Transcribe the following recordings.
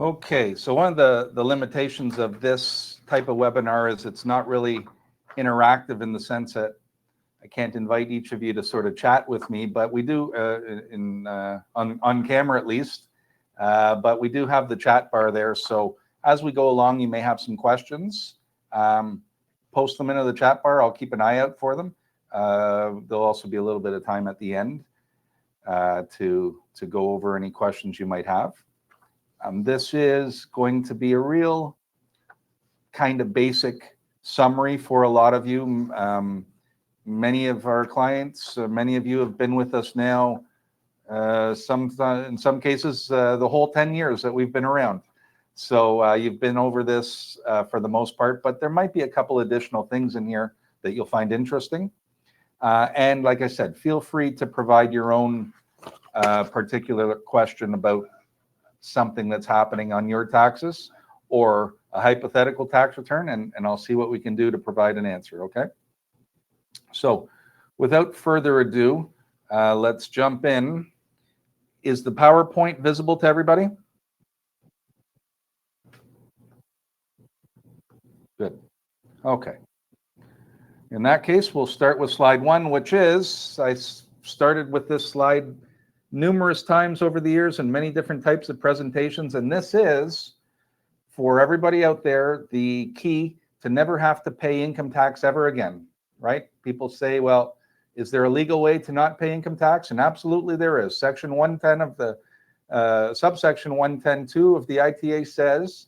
Okay, so one of the limitations of this type of webinar is it's not really interactive in the sense that I can't invite each of you to sort of chat with me, but we do on camera at least. But we do have the chat bar there. So as we go along, you may have some questions. Post them into the chat bar. I'll keep an eye out for them. There'll also be a little bit of time at the end to go over any questions you might have. This is going to be a real kind of basic summary for a lot of you. Many of our clients, many of you have been with us now, in some cases, the whole 10 years that we've been around. So you've been over this for the most part, but there might be a couple additional things in here that you'll find interesting. And like I said, feel free to provide your own particular question about something that's happening on your taxes or a hypothetical tax return, and I'll see what we can do to provide an answer, okay? So without further ado, let's jump in. Is the PowerPoint visible to everybody? Good. Okay. In that case, we'll start with slide 1, which is, I started with this slide numerous times over the years in many different types of presentations, and this is, for everybody out there, the key to never have to pay income tax ever again, right? People say, well, is there a legal way to not pay income tax? And absolutely there is. Section 110 of the, subsection 110.2 of the ITA says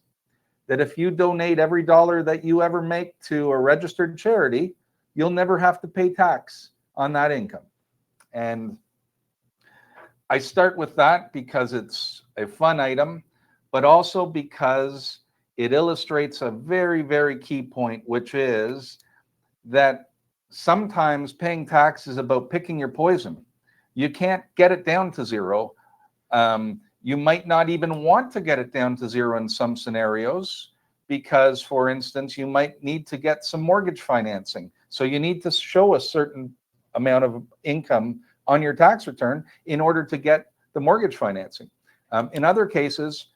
that if you donate every dollar that you ever make to a registered charity, you'll never have to pay tax on that income. And I start with that because it's a fun item, but also because it illustrates a very, very key point, which is that sometimes paying tax is about picking your poison. You can't get it down to zero. You might not even want to get it down to zero in some scenarios because, for instance, you might need to get some mortgage financing. So you need to show a certain amount of income on your tax return in order to get the mortgage financing. In other cases,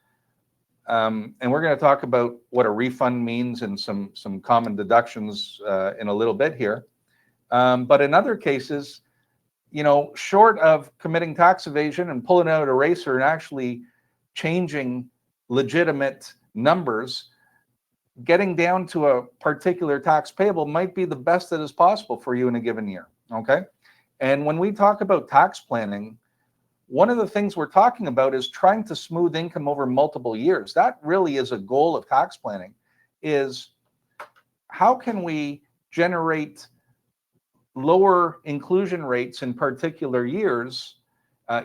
and we're going to talk about what a refund means and some common deductions in a little bit here. But in other cases, you know, short of committing tax evasion and pulling out a eraser and actually changing legitimate numbers, getting down to a particular tax payable might be the best that is possible for you in a given year, okay? And when we talk about tax planning, one of the things we're talking about is trying to smooth income over multiple years. That really is a goal of tax planning, is how can we generate lower inclusion rates in particular years,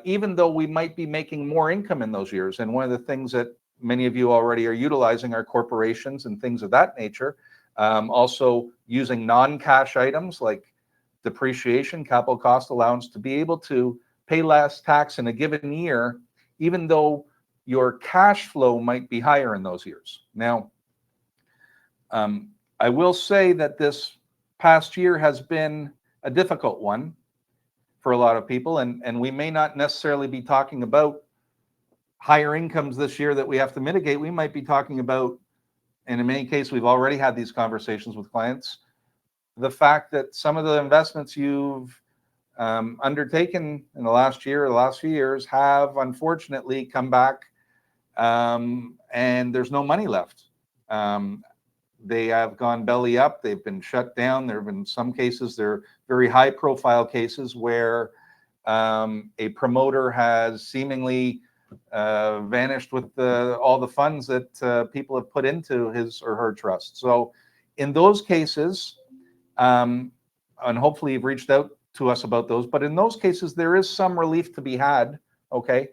even though we might be making more income in those years. And one of the things that many of you already are utilizing are corporations and things of that nature. Also using non-cash items like depreciation, capital cost allowance, to be able to pay less tax in a given year, even though your cash flow might be higher in those years. Now, I will say that this past year has been a difficult one for a lot of people, and we may not necessarily be talking about higher incomes this year that we have to mitigate. We might be talking about, and in many cases, we've already had these conversations with clients, the fact that some of the investments you've undertaken in the last year or the last few years have unfortunately come back, and there's no money left. They have gone belly up. They've been shut down. There have been some cases, they're very high profile cases where a promoter has seemingly vanished with all the funds that people have put into his or her trust. So in those cases, and hopefully you've reached out to us about those, but in those cases, there is some relief to be had, okay,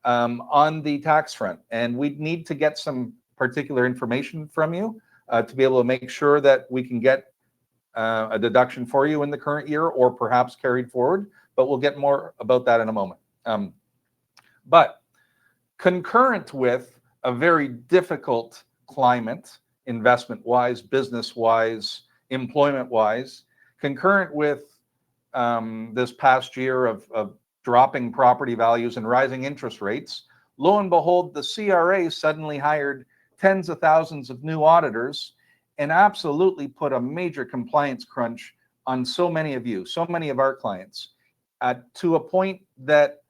on the tax front. And we need to get some particular information from you to be able to make sure that we can get a deduction for you in the current year or perhaps carried forward, but we'll get more about that in a moment. But concurrent with a very difficult climate, investment-wise, business-wise, employment-wise, concurrent with this past year of dropping property values and rising interest rates, lo and behold, the CRA suddenly hired tens of thousands of new auditors and absolutely put a major compliance crunch on so many of you, so many of our clients, to a point that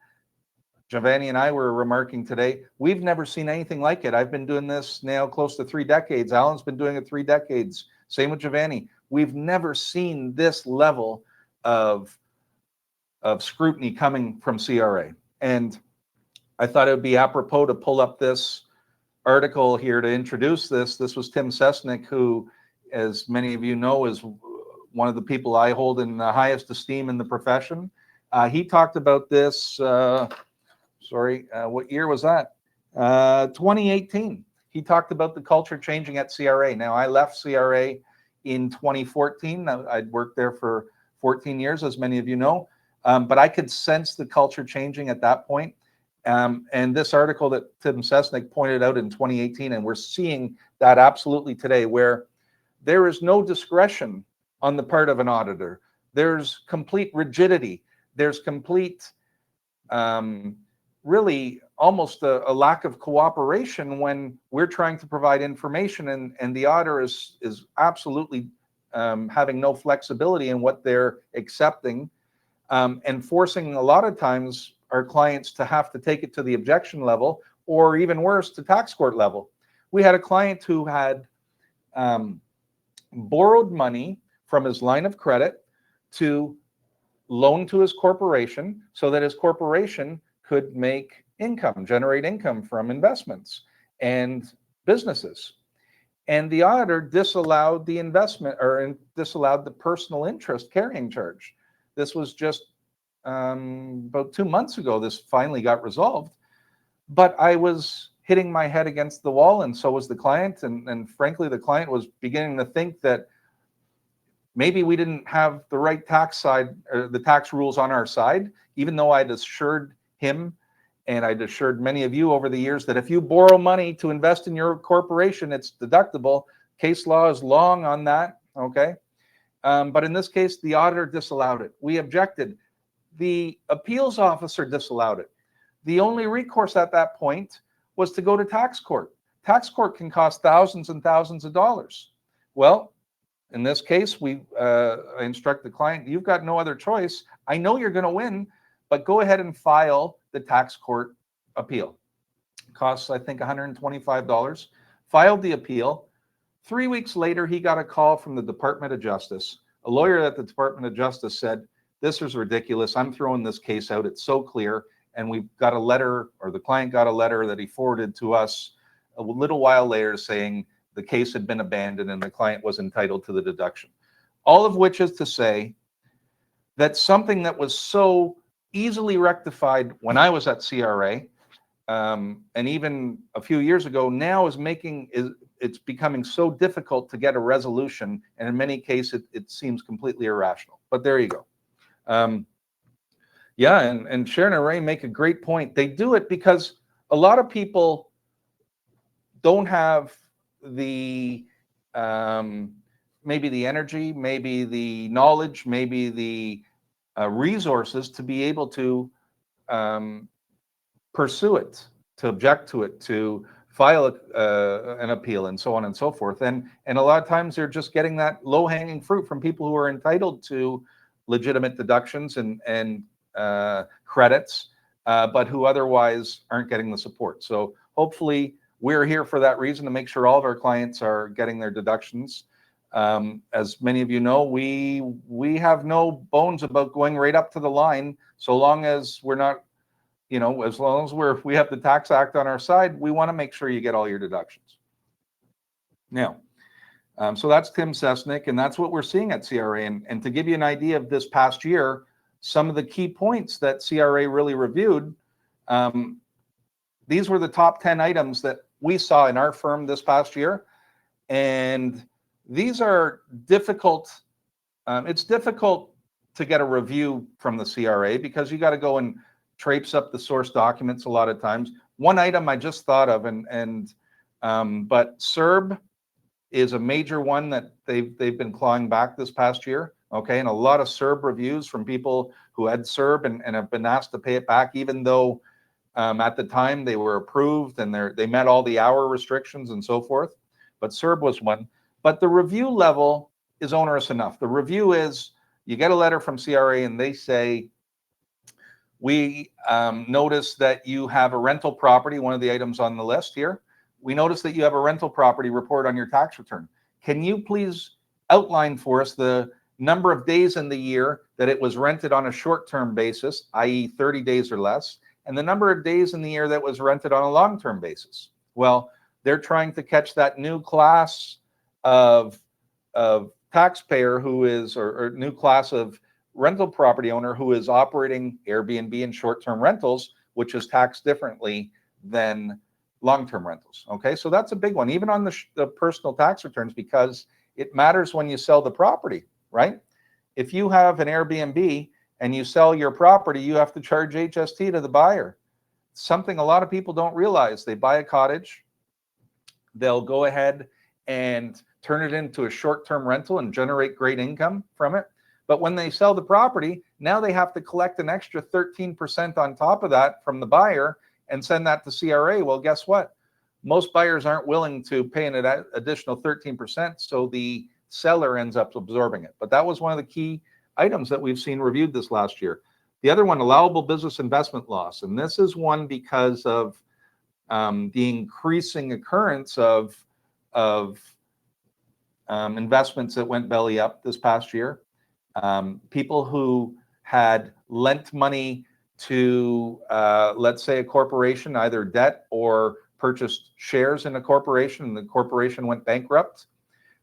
Giovanni and I were remarking today, we've never seen anything like it. I've been doing this now close to 3 decades. Alan's been doing it 3 decades. Same with Giovanni. We've never seen this level of scrutiny coming from CRA. And I thought it would be apropos to pull up this article here to introduce this. This was Tim Sesnick, who, as many of you know, is one of the people I hold in the highest esteem in the profession. He talked about this, what year was that? 2018. He talked about the culture changing at CRA. Now, I left CRA in 2014. I'd worked there for 14 years, as many of you know, but I could sense the culture changing at that point. And this article that Tim Sesnick pointed out in 2018, and we're seeing that absolutely today, where there is no discretion on the part of an auditor. There's complete rigidity. There's complete, really almost a lack of cooperation when we're trying to provide information, and the auditor is absolutely having no flexibility in what they're accepting, and forcing a lot of times our clients to have to take it to the objection level, or even worse, to tax court level. We had a client who had borrowed money from his line of credit to loan to his corporation so that his corporation could make income, generate income from investments and businesses. And the auditor disallowed the investment, or disallowed the personal interest carrying charge. This was just about 2 months ago. This finally got resolved, but I was hitting my head against the wall, and so was the client. And frankly, the client was beginning to think that maybe we didn't have the right tax side, or the tax rules on our side, even though I'd assured him, and I'd assured many of you over the years, that if you borrow money to invest in your corporation, it's deductible. Case law is long on that, okay? But in this case, the auditor disallowed it. We objected. The appeals officer disallowed it. The only recourse at that point was to go to tax court. Tax court can cost thousands and thousands of dollars. Well, in this case, I instruct the client, you've got no other choice. I know you're going to win, but go ahead and file the tax court appeal. Costs, I think, $125. Filed the appeal. 3 weeks later, he got a call from the Department of Justice. A lawyer at the Department of Justice said, this is ridiculous. I'm throwing this case out. It's so clear. And we've got a letter, or the client got a letter that he forwarded to us a little while later saying the case had been abandoned and the client was entitled to the deduction. All of which is to say that something that was so easily rectified when I was at CRA, and even a few years ago, now it's becoming so difficult to get a resolution, and in many cases it seems completely irrational. But there you go. Yeah, and Sharon and Ray make a great point. They do it because a lot of people don't have the maybe the energy, maybe the knowledge, maybe the resources to be able to pursue it, to object to it, to file an appeal, and so on and so forth. And a lot of times they're just getting that low-hanging fruit from people who are entitled to legitimate deductions and credits, but who otherwise aren't getting the support. So hopefully we're here for that reason, to make sure all of our clients are getting their deductions. As many of you know, we have no bones about going right up to the line, so long as we're not, as long as we have the Tax Act on our side, we want to make sure you get all your deductions. Now, so that's Tim Sesnick, and that's what we're seeing at CRA. And to give you an idea of this past year, some of the key points that CRA really reviewed, these were the top 10 items that we saw in our firm this past year. And these are difficult. It's difficult to get a review from the CRA because you got to go and traipse up the source documents a lot of times. One item I just thought of, but CERB is a major one that they've been clawing back this past year. Okay, and a lot of CERB reviews from people who had CERB and have been asked to pay it back, even though At the time, they were approved and they met all the hour restrictions and so forth, but CERB was one. But the review level is onerous enough. The review is, you get a letter from CRA and they say, we notice that you have a rental property, one of the items on the list here. We notice that you have a rental property report on your tax return. Can you please outline for us the number of days in the year that it was rented on a short-term basis, i.e. 30 days or less, and the number of days in the year that was rented on a long-term basis? Well, they're trying to catch that new class of taxpayer who is, or new class of rental property owner who is operating Airbnb and short-term rentals, which is taxed differently than long-term rentals. Okay, so that's a big one, even on the personal tax returns, because it matters when you sell the property, right? If you have an Airbnb and you sell your property, you have to charge HST to the buyer. Something a lot of people don't realize. They buy a cottage, they'll go ahead and turn it into a short-term rental and generate great income from it. But when they sell the property, now they have to collect an extra 13% on top of that from the buyer and send that to CRA. Well, guess what? Most buyers aren't willing to pay an additional 13%, so the seller ends up absorbing it. But that was one of the key items that we've seen reviewed this last year. The other one, allowable business investment loss. And this is one because of the increasing occurrence of investments that went belly up this past year. People who had lent money to, let's say, a corporation, either debt or purchased shares in a corporation, and the corporation went bankrupt,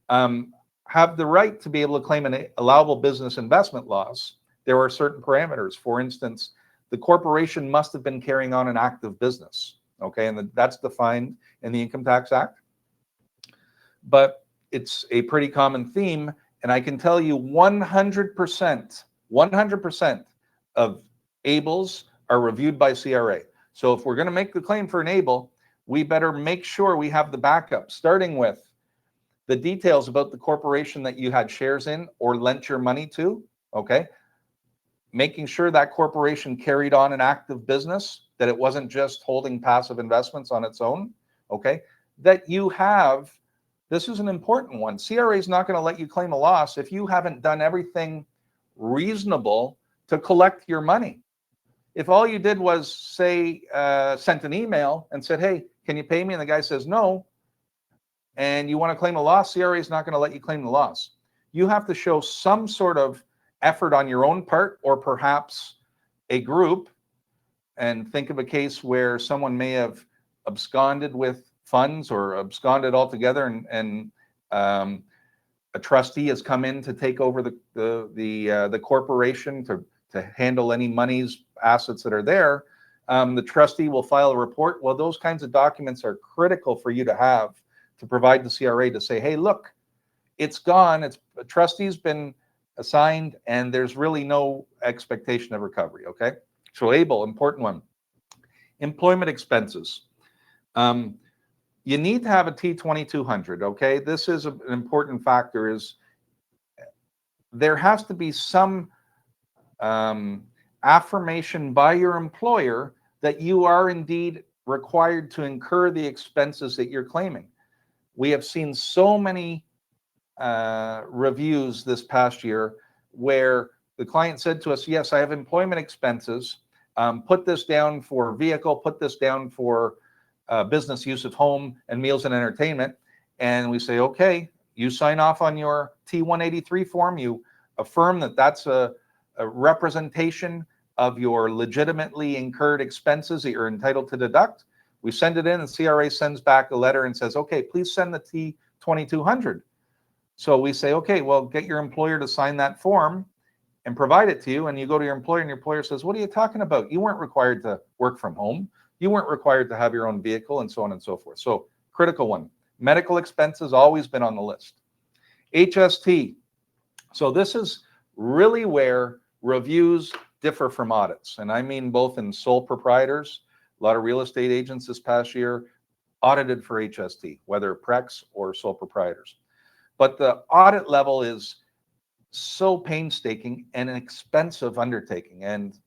have the right to be able to claim an allowable business investment loss. There are certain parameters. For instance, the corporation must have been carrying on an active business, okay, and that's defined in the Income Tax Act. But it's a pretty common theme, and I can tell you 100% of ABLEs are reviewed by CRA. So if we're going to make the claim for an ABLE, we better make sure we have the backup, starting with the details about the corporation that you had shares in or lent your money to, okay? Making sure that corporation carried on an active business, that it wasn't just holding passive investments on its own, okay? That you have, this is an important one. CRA is not going to let you claim a loss if you haven't done everything reasonable to collect your money. If all you did was say, sent an email and said, hey, can you pay me? And the guy says no, and you want to claim a loss, CRA is not going to let you claim the loss. You have to show some sort of effort on your own part, or perhaps a group, and think of a case where someone may have absconded with funds or absconded altogether, and a trustee has come in to take over the corporation to handle any monies, assets that are there. The trustee will file a report. Well, those kinds of documents are critical for you to have to provide the CRA to say, hey, look, it's gone. It's a trustee's been assigned, and there's really no expectation of recovery. Okay, so ABLE, important one. Employment expenses. You need to have a T2200. Okay, this is an important factor. Is there has to be some affirmation by your employer that you are indeed required to incur the expenses that you're claiming. We have seen so many reviews this past year where the client said to us, yes, I have employment expenses. Put this down for vehicle, put this down for business use of home and meals and entertainment. And we say, okay, you sign off on your T183 form. You affirm that that's a representation of your legitimately incurred expenses that you're entitled to deduct. We send it in, and CRA sends back a letter and says, okay, please send the T2200. So we say, okay, well, get your employer to sign that form and provide it to you. And you go to your employer, and your employer says, what are you talking about? You weren't required to work from home. You weren't required to have your own vehicle, and so on and so forth. So critical one. Medical expenses, always been on the list. HST. So this is really where reviews differ from audits. And I mean both in sole proprietors. A lot of real estate agents this past year audited for HST, whether precs or sole proprietors. But the audit level is so painstaking and an expensive undertaking. And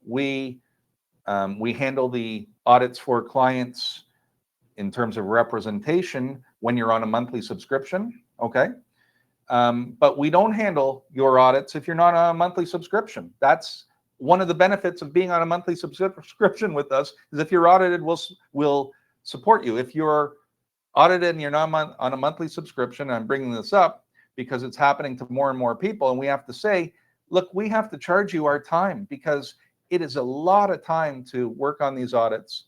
we We handle the audits for clients in terms of representation when you're on a monthly subscription, okay? But we don't handle your audits if you're not on a monthly subscription. That's one of the benefits of being on a monthly subscription with us, is if you're audited, we'll support you. If you're audited and you're not on a monthly subscription, I'm bringing this up because it's happening to more and more people, and we have to say, look, we have to charge you our time because it is a lot of time to work on these audits.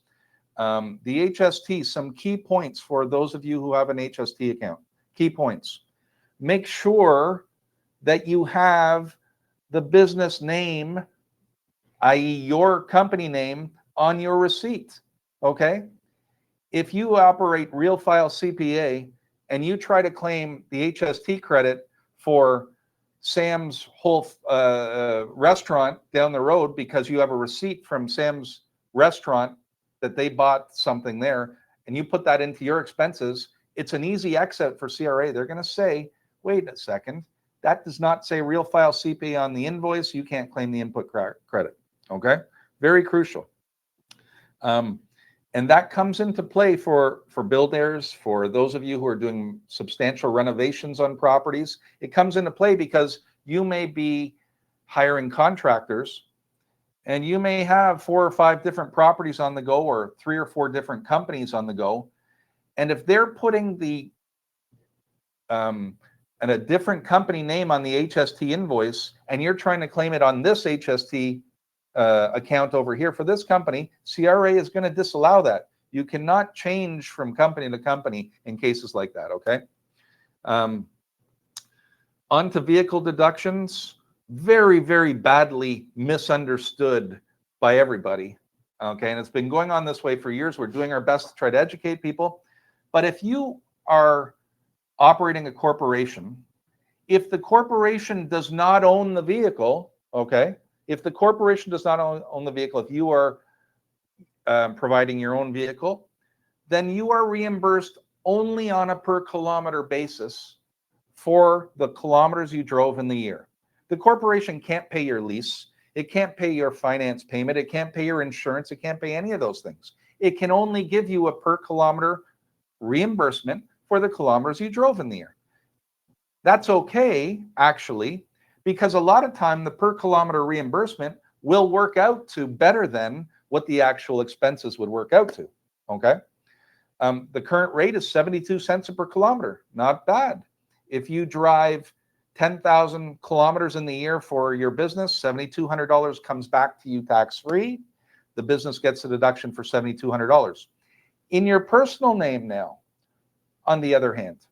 The HST, some key points for those of you who have an HST account. Key points. Make sure that you have the business name, i.e. your company name, on your receipt, okay? If you operate Real File CPA and you try to claim the HST credit for Sam's whole restaurant down the road because you have a receipt from Sam's restaurant that they bought something there, and you put that into your expenses, it's an easy exit for CRA. They're going to say, wait a second, that does not say Real File CPA on the invoice. You can't claim the input credit, okay? Very crucial. And that comes into play for builders, for those of you who are doing substantial renovations on properties. It comes into play because you may be hiring contractors and you may have 4 or 5 different properties on the go, or 3 or 4 different companies on the go. And if they're putting the and a different company name on the HST invoice, and you're trying to claim it on this HST account over here for this company, CRA is going to disallow that. You cannot change from company to company in cases like that, okay? On to vehicle deductions. Very, very badly misunderstood by everybody, okay? And it's been going on this way for years. We're doing our best to try to educate people. But if you are operating a corporation, if the corporation does not own the vehicle, okay? If the corporation does not own the vehicle, if you are providing your own vehicle, then you are reimbursed only on a per kilometer basis for the kilometers you drove in the year. The corporation can't pay your lease. It can't pay your finance payment. It can't pay your insurance. It can't pay any of those things. It can only give you a per kilometer reimbursement for the kilometers you drove in the year. That's okay, actually, because a lot of time the per kilometer reimbursement will work out to better than what the actual expenses would work out to, okay? The current rate is 72 cents per kilometer. Not bad. If you drive 10,000 kilometers in the year for your business, $7,200 comes back to you tax-free. The business gets a deduction for $7,200. In your personal name now, on the other hand,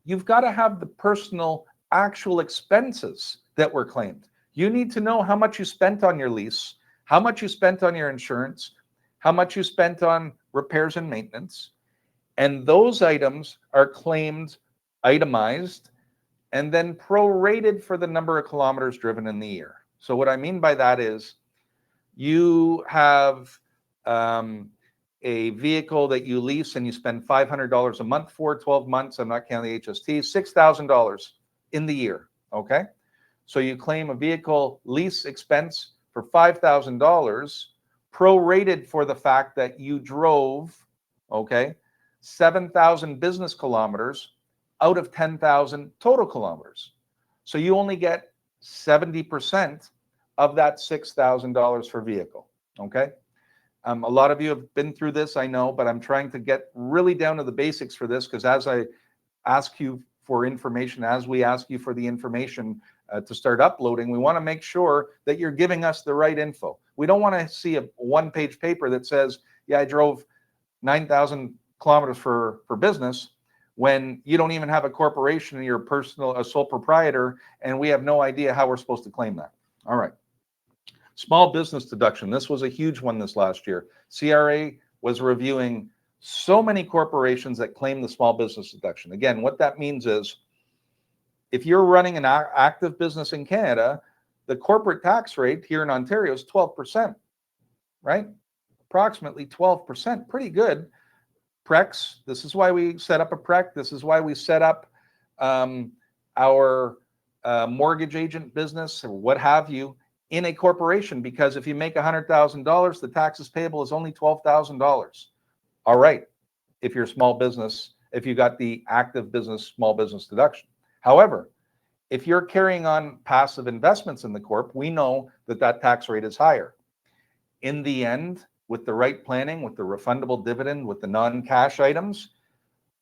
you've got to have the personal actual expenses that were claimed. You need to know how much you spent on your lease, how much you spent on your insurance, how much you spent on repairs and maintenance. And those items are claimed itemized and then prorated for the number of kilometers driven in the year. So what I mean by that is you have a vehicle that you lease and you spend $500 a month for 12 months. I'm not counting the HST, $6,000 in the year, okay? So you claim a vehicle lease expense for $5,000 prorated for the fact that you drove, okay, 7,000 business kilometers out of 10,000 total kilometers. So you only get 70% of that $6,000 for vehicle, okay? A lot of you have been through this, I know, but I'm trying to get really down to the basics for this, because as I ask you for information, as we ask you for the information to start uploading, we want to make sure that you're giving us the right info. We don't want to see a one-page paper that says, yeah, I drove 9,000 kilometers for business, when you don't even have a corporation and you're a sole proprietor, and we have no idea how we're supposed to claim that. All right. Small business deduction. This was a huge one this last year. CRA was reviewing so many corporations that claim the small business deduction. Again, what that means is if you're running an active business in Canada, the corporate tax rate here in Ontario is 12%, right? Approximately 12%. Pretty good. PRECs, this is why we set up a PREC. This is why we set up our mortgage agent business or what have you in a corporation, because if you make $100,000, the taxes payable is only $12,000. All right, if you're a small business, if you got the active business, small business deduction. However, if you're carrying on passive investments in the corp, we know that that tax rate is higher. In the end, with the right planning, with the refundable dividend, with the non-cash items,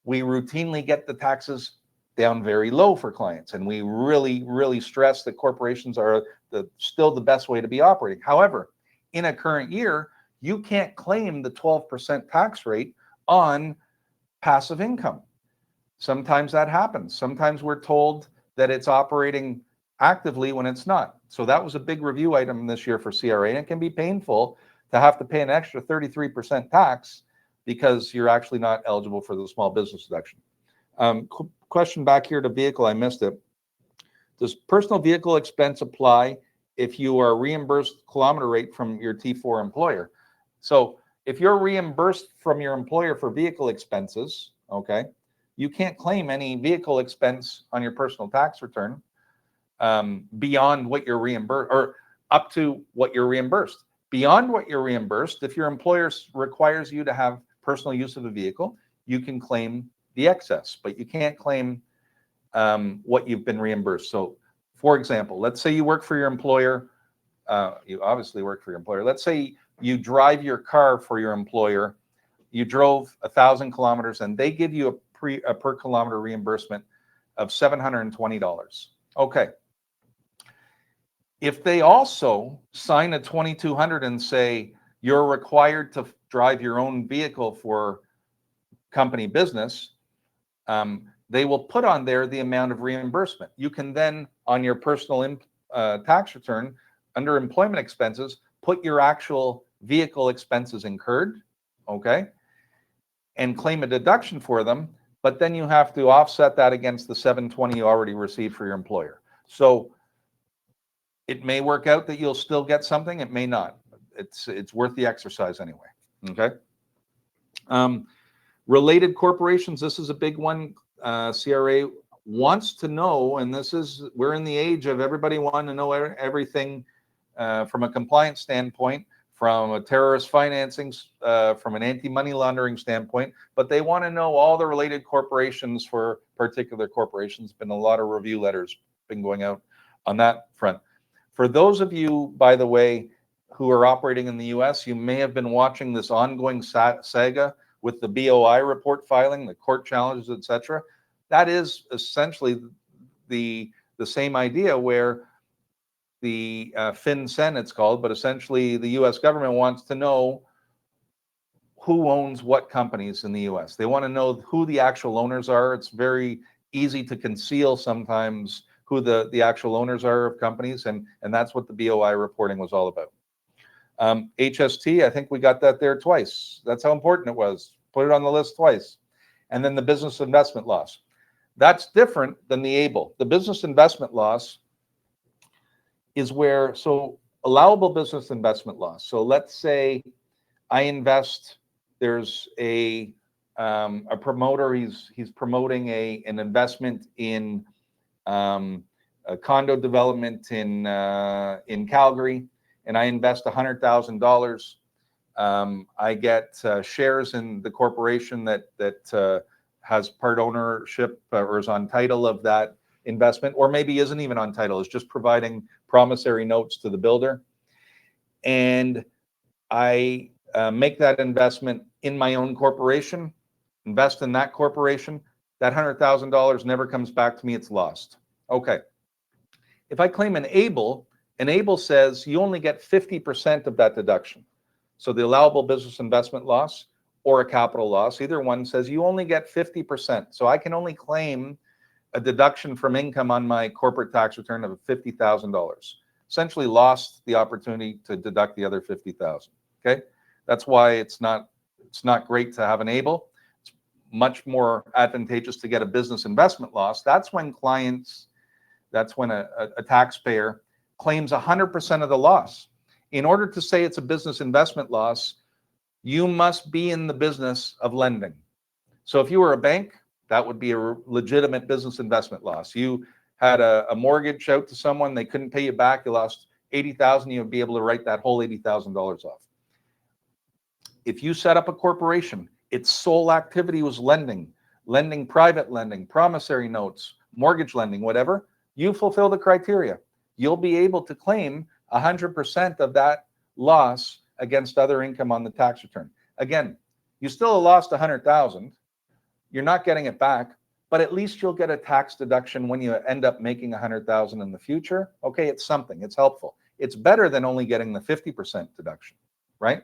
we routinely get the taxes down very low for clients. And we really, really stress that corporations are still the best way to be operating. However, in a current year, you can't claim the 12% tax rate on passive income. Sometimes that happens. Sometimes we're told that it's operating actively when it's not. So that was a big review item this year for CRA, and it can be painful to have to pay an extra 33% tax because you're actually not eligible for the small business deduction. Question back here to vehicle, I missed it. Does personal vehicle expense apply if you are reimbursed kilometer rate from your T4 employer? So if you're reimbursed from your employer for vehicle expenses, okay, you can't claim any vehicle expense on your personal tax return beyond what you're reimbursed, or up to what you're reimbursed. Beyond what you're reimbursed, if your employer requires you to have personal use of a vehicle, you can claim the excess, but you can't claim what you've been reimbursed. So, for example, let's say you work for your employer. You obviously work for your employer. Let's say you drive your car for your employer. You drove 1,000 kilometers, and they give you a per kilometer reimbursement of $720. Okay. If they also sign a 2200 and say you're required to drive your own vehicle for company business, they will put on there the amount of reimbursement. You can then, on your personal tax return, under employment expenses, put your actual vehicle expenses incurred, okay, and claim a deduction for them, but then you have to offset that against the $720 you already received for your employer. So it may work out that you'll still get something, it may not. It's worth the exercise anyway, okay? Related corporations, this is a big one. CRA wants to know, and we're in the age of everybody wanting to know everything from a compliance standpoint, from a terrorist financing, from an anti-money laundering standpoint, but they want to know all the related corporations for particular corporations. Been a lot of review letters been going out on that front. For those of you, by the way, who are operating in the US, you may have been watching this ongoing saga with the BOI report filing, the court challenges, etc. That is essentially the same idea, where the FinCEN, it's called, but essentially the US government wants to know who owns what companies in the US. They want to know who the actual owners are. It's very easy to conceal sometimes who the actual owners are of companies, and that's what the BOI reporting was all about. HST, I think we got that there twice. That's how important it was. Put it on the list twice. And then the business investment loss. That's different than the ABLE. The business investment loss is where, so allowable business investment loss. So let's say I invest, there's a promoter, he's promoting an investment in a condo development in Calgary, and I invest $100,000. I get shares in the corporation that has part ownership or is on title of that investment, or maybe isn't even on title, is just providing promissory notes to the builder. And I make that investment in my own corporation, invest in that corporation. That $100,000 never comes back to me, it's lost. Okay. If I claim an ABLE says you only get 50% of that deduction. So the allowable business investment loss or a capital loss, either one says you only get 50%. So I can only claim a deduction from income on my corporate tax return of $50,000. Essentially lost the opportunity to deduct the other $50,000. Okay, that's why it's not great to have an ABLE. It's much more advantageous to get a business investment loss. That's when a taxpayer claims 100% of the loss. In order to say it's a business investment loss, you must be in the business of lending. So if you were a bank, that would be a legitimate business investment loss. You had a mortgage out to someone, they couldn't pay you back, you lost $80,000, you'll be able to write that whole $80,000 off. If you set up a corporation, its sole activity was lending, private lending, promissory notes, mortgage lending, whatever, you fulfill the criteria. You'll be able to claim 100% of that loss against other income on the tax return. Again, you still lost 100,000. You're not getting it back, but at least you'll get a tax deduction when you end up making 100,000 in the future. Okay, it's something, it's helpful. It's better than only getting the 50% deduction, right?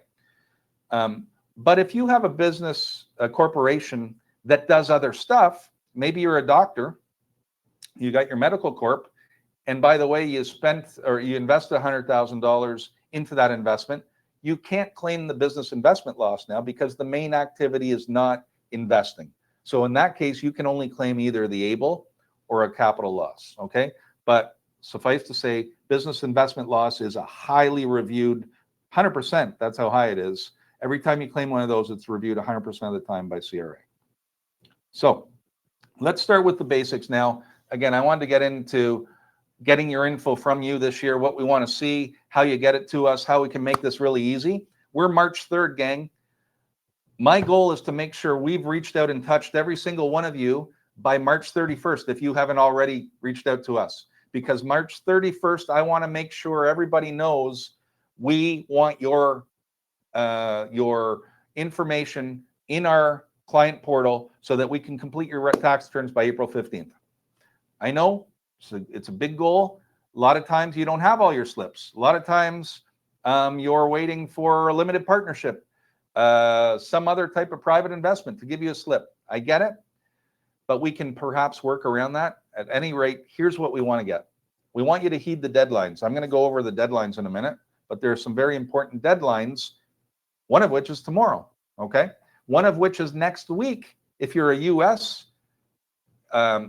But if you have a business, a corporation that does other stuff, maybe you're a doctor, you got your medical corp, and by the way, you spent or you invested $100,000 into that investment, you can't claim the business investment loss now because the main activity is not investing. So in that case, you can only claim either the ABLE or a capital loss, okay? But suffice to say, business investment loss is a highly reviewed, 100%, that's how high it is. Every time you claim one of those, it's reviewed 100% of the time by CRA. So let's start with the basics now. Again, I wanted to get into getting your info from you this year, what we want to see, how you get it to us, how we can make this really easy. We're March 3rd, gang. My goal is to make sure we've reached out and touched every single one of you by March 31st, if you haven't already reached out to us. Because March 31st, I want to make sure everybody knows we want your information in our client portal so that we can complete your tax returns by April 15th. I know it's a big goal. A lot of times you don't have all your slips. A lot of times you're waiting for a limited partnership, some other type of private investment to give you a slip. I get it, but we can perhaps work around that. At any rate, here's what we want to get. We want you to heed the deadlines. I'm going to go over the deadlines in a minute, but there are some very important deadlines, one of which is tomorrow, okay? One of which is next week if you're a U.S.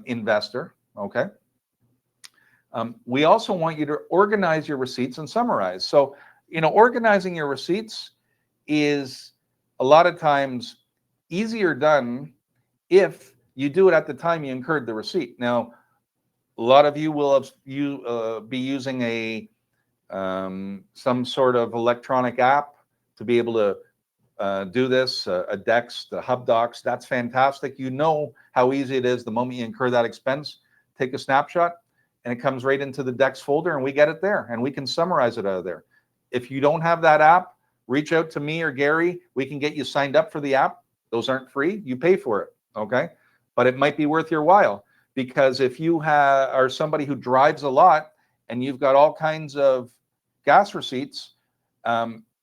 investor, okay? We also want you to organize your receipts and summarize. So, organizing your receipts is a lot of times easier done if you do it at the time you incurred the receipt. Now, a lot of you will be using a some sort of electronic app to be able to do this, a Dex, the Hub Docs. That's fantastic. You know how easy it is the moment you incur that expense. Take a snapshot, and it comes right into the Dex folder, and we get it there, and we can summarize it out of there. If you don't have that app, reach out to me or Gary. We can get you signed up for the app. Those aren't free. You pay for it, okay? But it might be worth your while, because if you are somebody who drives a lot and you've got all kinds of gas receipts,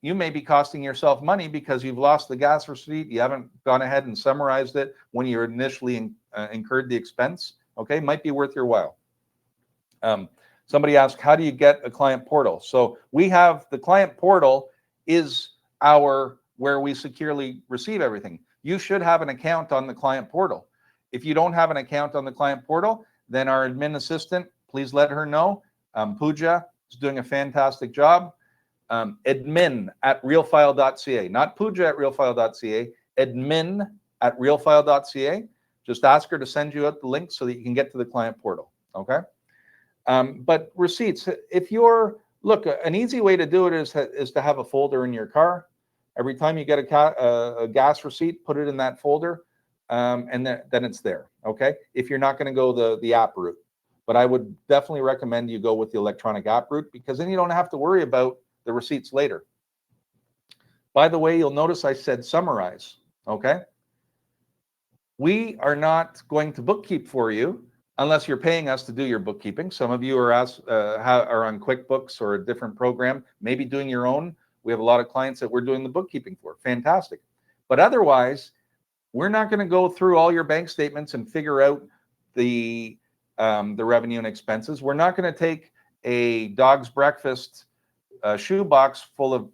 you may be costing yourself money because you've lost the gas receipt. You haven't gone ahead and summarized it when you initially incurred the expense, okay? Might be worth your while. Somebody asked, how do you get a client portal? So we have the client portal is where we securely receive everything. You should have an account on the client portal. If you don't have an account on the client portal, then our admin assistant, please let her know. Pooja is doing a fantastic job. Admin@realfile.ca, not Pooja@realfile.ca, admin@realfile.ca. Just ask her to send you out the link so that you can get to the client portal, okay? But receipts, look, an easy way to do it is to have a folder in your car. Every time you get a gas receipt, put it in that folder, and then it's there, okay? If you're not going to go the app route. But I would definitely recommend you go with the electronic app route, because then you don't have to worry about the receipts later. By the way, you'll notice I said summarize, okay? We are not going to bookkeep for you unless you're paying us to do your bookkeeping. Some of you are on QuickBooks or a different program, maybe doing your own. We have a lot of clients that we're doing the bookkeeping for. Fantastic. But otherwise, we're not going to go through all your bank statements and figure out the revenue and expenses. We're not going to take a dog's breakfast shoebox full of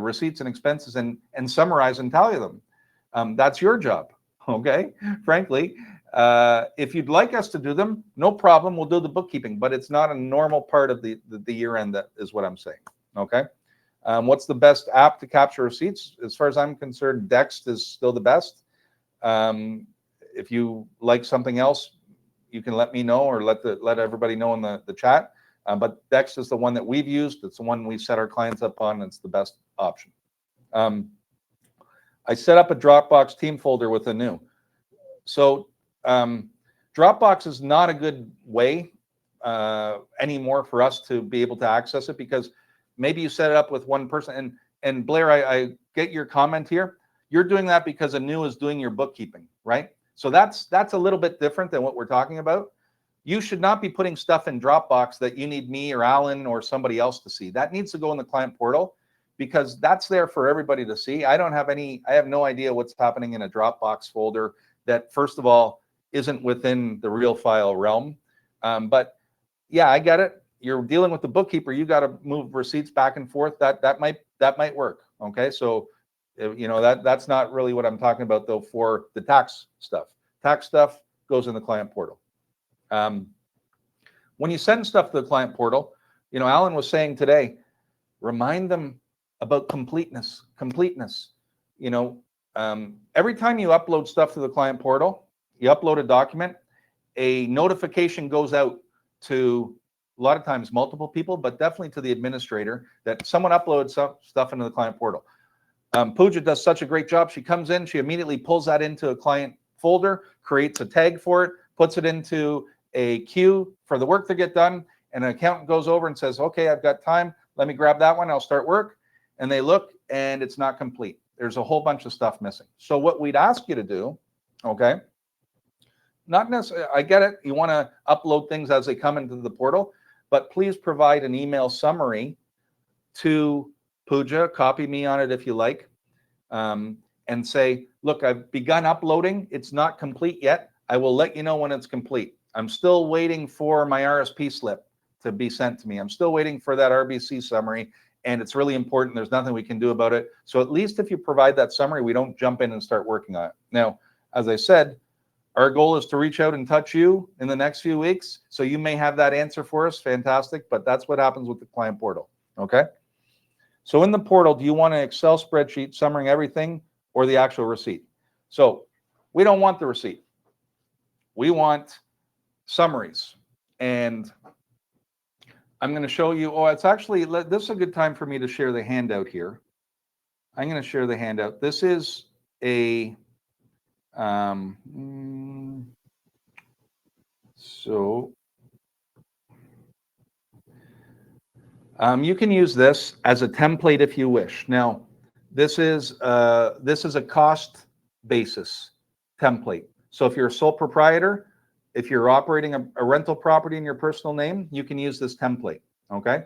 receipts and expenses and summarize and tally them. That's your job, okay? Frankly, if you'd like us to do them, no problem. We'll do the bookkeeping, but it's not a normal part of the year end. That is what I'm saying, okay? What's the best app to capture receipts? As far as I'm concerned, Dex is still the best. If you like something else, you can let me know, or let everybody know in the chat. But Dex is the one that we've used. It's the one we set our clients up on. And it's the best option. I set up a Dropbox team folder with a new. So Dropbox is not a good way anymore for us to be able to access it, because maybe you set it up with one person. And Blair, I get your comment here. You're doing that because Anu is doing your bookkeeping, right? So that's a little bit different than what we're talking about. You should not be putting stuff in Dropbox that you need me or Alan or somebody else to see. That needs to go in the client portal, because that's there for everybody to see. I have no idea what's happening in a Dropbox folder that, first of all, isn't within the real file realm. But yeah, I get it. You're dealing with the bookkeeper. You got to move receipts back and forth. That might work. Okay, so that's not really what I'm talking about though for the tax stuff. Tax stuff goes in the client portal. When you send stuff to the client portal, Alan was saying today, remind them about completeness. Every time you upload stuff to the client portal, you upload a document, a notification goes out to a lot of times multiple people, but definitely to the administrator that someone uploaded some stuff into the client portal. Pooja does such a great job. She comes in, she immediately pulls that into a client folder, creates a tag for it, puts it into a queue for the work to get done, and an accountant goes over and says, okay, I've got time. Let me grab that one. I'll start work. And they look, and it's not complete. There's a whole bunch of stuff missing. So what we'd ask you to do, okay, not necessarily, I get it. You want to upload things as they come into the portal, but please provide an email summary to Pooja, copy me on it if you like, and say, look, I've begun uploading. It's not complete yet. I will let you know when it's complete. I'm still waiting for my RSP slip to be sent to me. I'm still waiting for that RBC summary, and it's really important. There's nothing we can do about it. So at least if you provide that summary, we don't jump in and start working on it. Now, as I said, our goal is to reach out and touch you in the next few weeks. So you may have that answer for us. Fantastic. But that's what happens with the client portal. Okay. So in the portal, do you want an Excel spreadsheet summarizing everything or the actual receipt? So we don't want the receipt. We want summaries. And I'm going to show you, it's actually, this is a good time for me to share the handout here. I'm going to share the handout. This is a, you can use this as a template if you wish. Now, this is a cost basis template. So if you're a sole proprietor, if you're operating a rental property in your personal name, you can use this template, okay?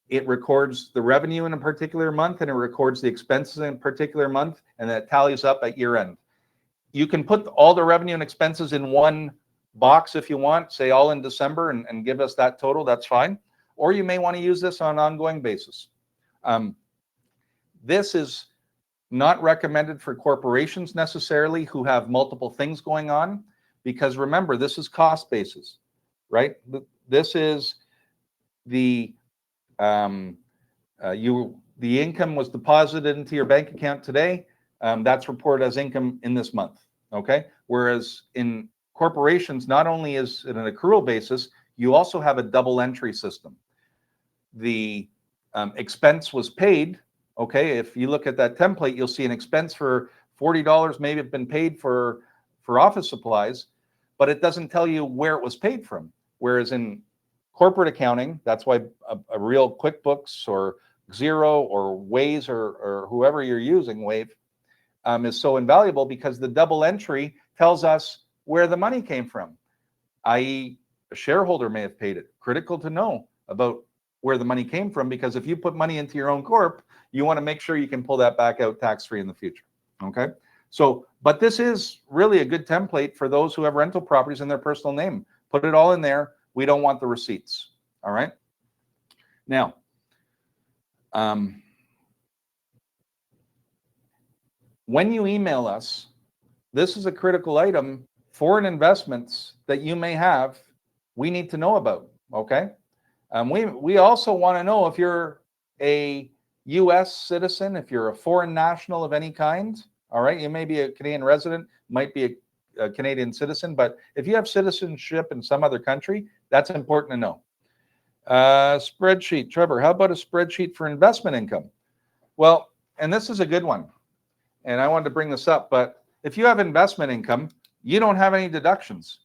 It records the revenue in a particular month, and it records the expenses in a particular month, and that tallies up at year end. You can put all the revenue and expenses in one box if you want, say all in December, and give us that total, that's fine. Or you may want to use this on an ongoing basis. This is not recommended for corporations necessarily who have multiple things going on, because remember, this is cost basis, right? This is the income was deposited into your bank account today. That's reported as income in this month, okay? Whereas in corporations, not only is it an accrual basis, you also have a double entry system. The expense was paid, okay? If you look at that template, you'll see an expense for $40 maybe have been paid for office supplies, but it doesn't tell you where it was paid from. Whereas in corporate accounting, that's why a real QuickBooks or Xero or Waze or whoever you're using, Wave, is so invaluable, because the double entry tells us where the money came from, i.e. a shareholder may have paid it. Critical to know about where the money came from, because if you put money into your own corp, you want to make sure you can pull that back out tax-free in the future, okay? So, but this is really a good template for those who have rental properties in their personal name. Put it all in there. We don't want the receipts, all right? Now, when you email us, this is a critical item. Foreign investments that you may have, we need to know about, okay? We also want to know if you're a U.S. citizen, if you're a foreign national of any kind, all right? You may be a Canadian resident, might be a Canadian citizen, but if you have citizenship in some other country, that's important to know. Spreadsheet. Trevor, how about a spreadsheet for investment income? Well, and this is a good one. And I wanted to bring this up, but if you have investment income, you don't have any deductions,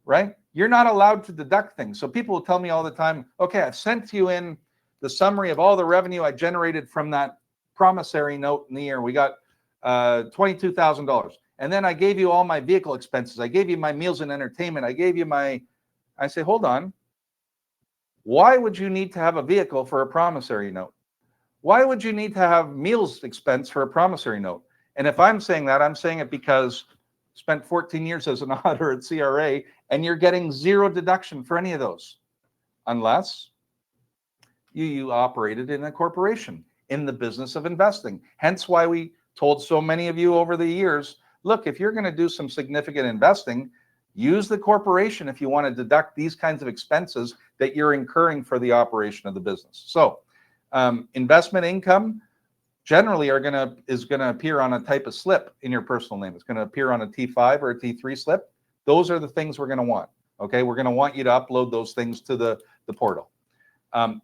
right? You're not allowed to deduct things. So people will tell me all the time, okay, I've sent you in the summary of all the revenue I generated from that promissory note in the year. We got $22,000. And then I gave you all my vehicle expenses. I gave you my meals and entertainment. I gave you my, I say, hold on. Why would you need to have a vehicle for a promissory note? Why would you need to have meals expense for a promissory note? And if I'm saying that, I'm saying it because I spent 14 years as an auditor at CRA, and you're getting zero deduction for any of those, unless you operated in a corporation in the business of investing. Hence why we told so many of you over the years, look, if you're going to do some significant investing, use the corporation if you want to deduct these kinds of expenses that you're incurring for the operation of the business. So investment income generally is going to appear on a type of slip in your personal name. It's going to appear on a T5 or a T3 slip. Those are the things we're going to want. Okay, we're going to want you to upload those things to the portal.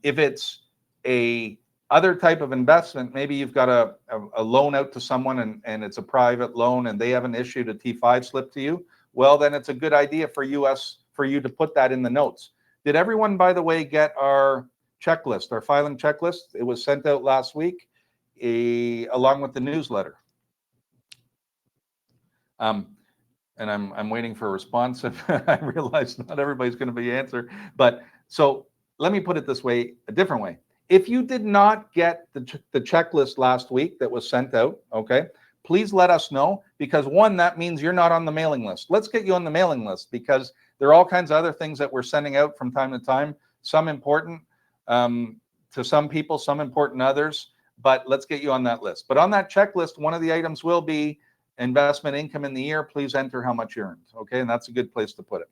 If it's a other type of investment, maybe you've got a loan out to someone and it's a private loan and they haven't issued a T5 slip to you, well, then it's a good idea for you to put that in the notes. Did everyone, by the way, get our checklist, our filing checklist? It was sent out last week along with the newsletter. And I'm waiting for a response. I realize not everybody's going to be answered, but so let me put it this way, a different way. If you did not get the checklist last week that was sent out, okay, please let us know, because one, that means you're not on the mailing list. Let's get you on the mailing list, because there are all kinds of other things that we're sending out from time to time, some important to some people, some important to others, but let's get you on that list. But on that checklist, one of the items will be investment income in the year. Please enter how much you earned, okay, and that's a good place to put it.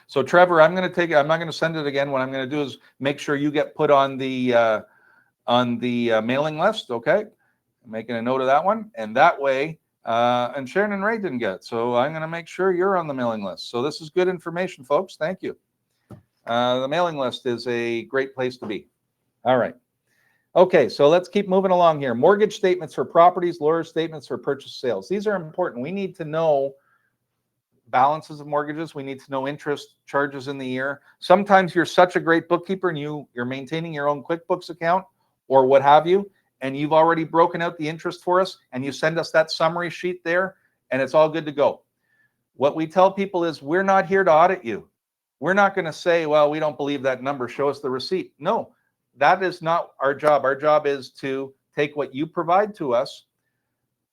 So Trevor, I'm not going to send it again. What I'm going to do is make sure you get put on the mailing list. Okay. I'm making a note of that one. And that way, and Sharon and Ray didn't get it. So I'm going to make sure you're on the mailing list. So this is good information, folks. Thank you. The mailing list is a great place to be. All right. Okay. So let's keep moving along here. Mortgage statements for properties, lawyer statements for purchase sales. These are important. We need to know balances of mortgages. We need to know interest charges in the year. Sometimes you're such a great bookkeeper and you're maintaining your own QuickBooks account or what have you, and you've already broken out the interest for us and you send us that summary sheet there and it's all good to go. What we tell people is we're not here to audit you. We're not going to say, well, we don't believe that number, show us the receipt. No, that is not our job. Our job is to take what you provide to us,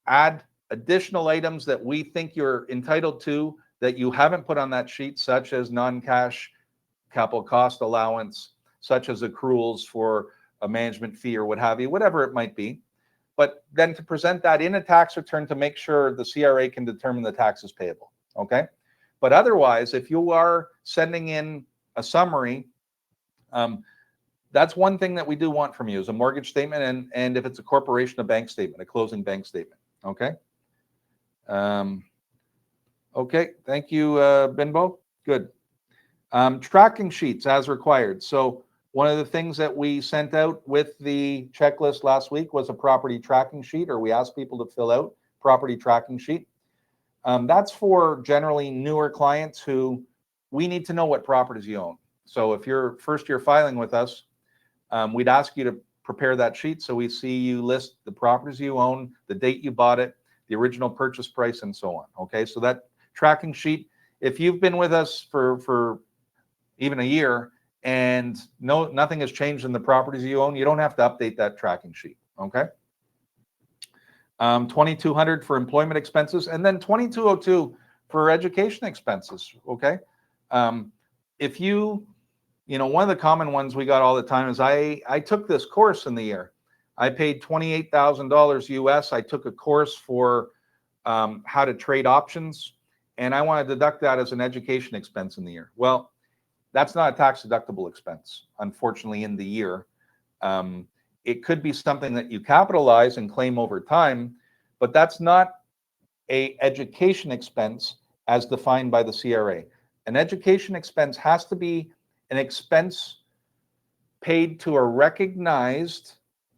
add additional items that we think you're entitled to that you haven't put on that sheet, such as non-cash capital cost allowance, such as accruals for a management fee or what have you, whatever it might be. But then to present that in a tax return to make sure the CRA can determine the taxes payable, okay? But otherwise, if you are sending in a summary, that's one thing that we do want from you is a mortgage statement, and if it's a corporation, a bank statement, a closing bank statement, okay? Okay, thank you, Binbo. Good. Tracking sheets as required. So one of the things that we sent out with the checklist last week was a property tracking sheet, or we asked people to fill out property tracking sheet. That's for generally newer clients who we need to know what properties you own. So if you're first year filing with us, we'd ask you to prepare that sheet so we see you list the properties you own, the date you bought it, the original purchase price, and so on. Okay, so that tracking sheet, if you've been with us for even a year and nothing has changed in the properties you own, you don't have to update that tracking sheet. Okay. 2200 for employment expenses, and then 2202 for education expenses. Okay. If one of the common ones we got all the time is I took this course in the year. I paid $28,000 US. I took a course for how to trade options, and I want to deduct that as an education expense in the year. Well, that's not a tax deductible expense, unfortunately, in the year. It could be something that you capitalize and claim over time, but that's not an education expense as defined by the CRA. An education expense has to be an expense paid to a recognized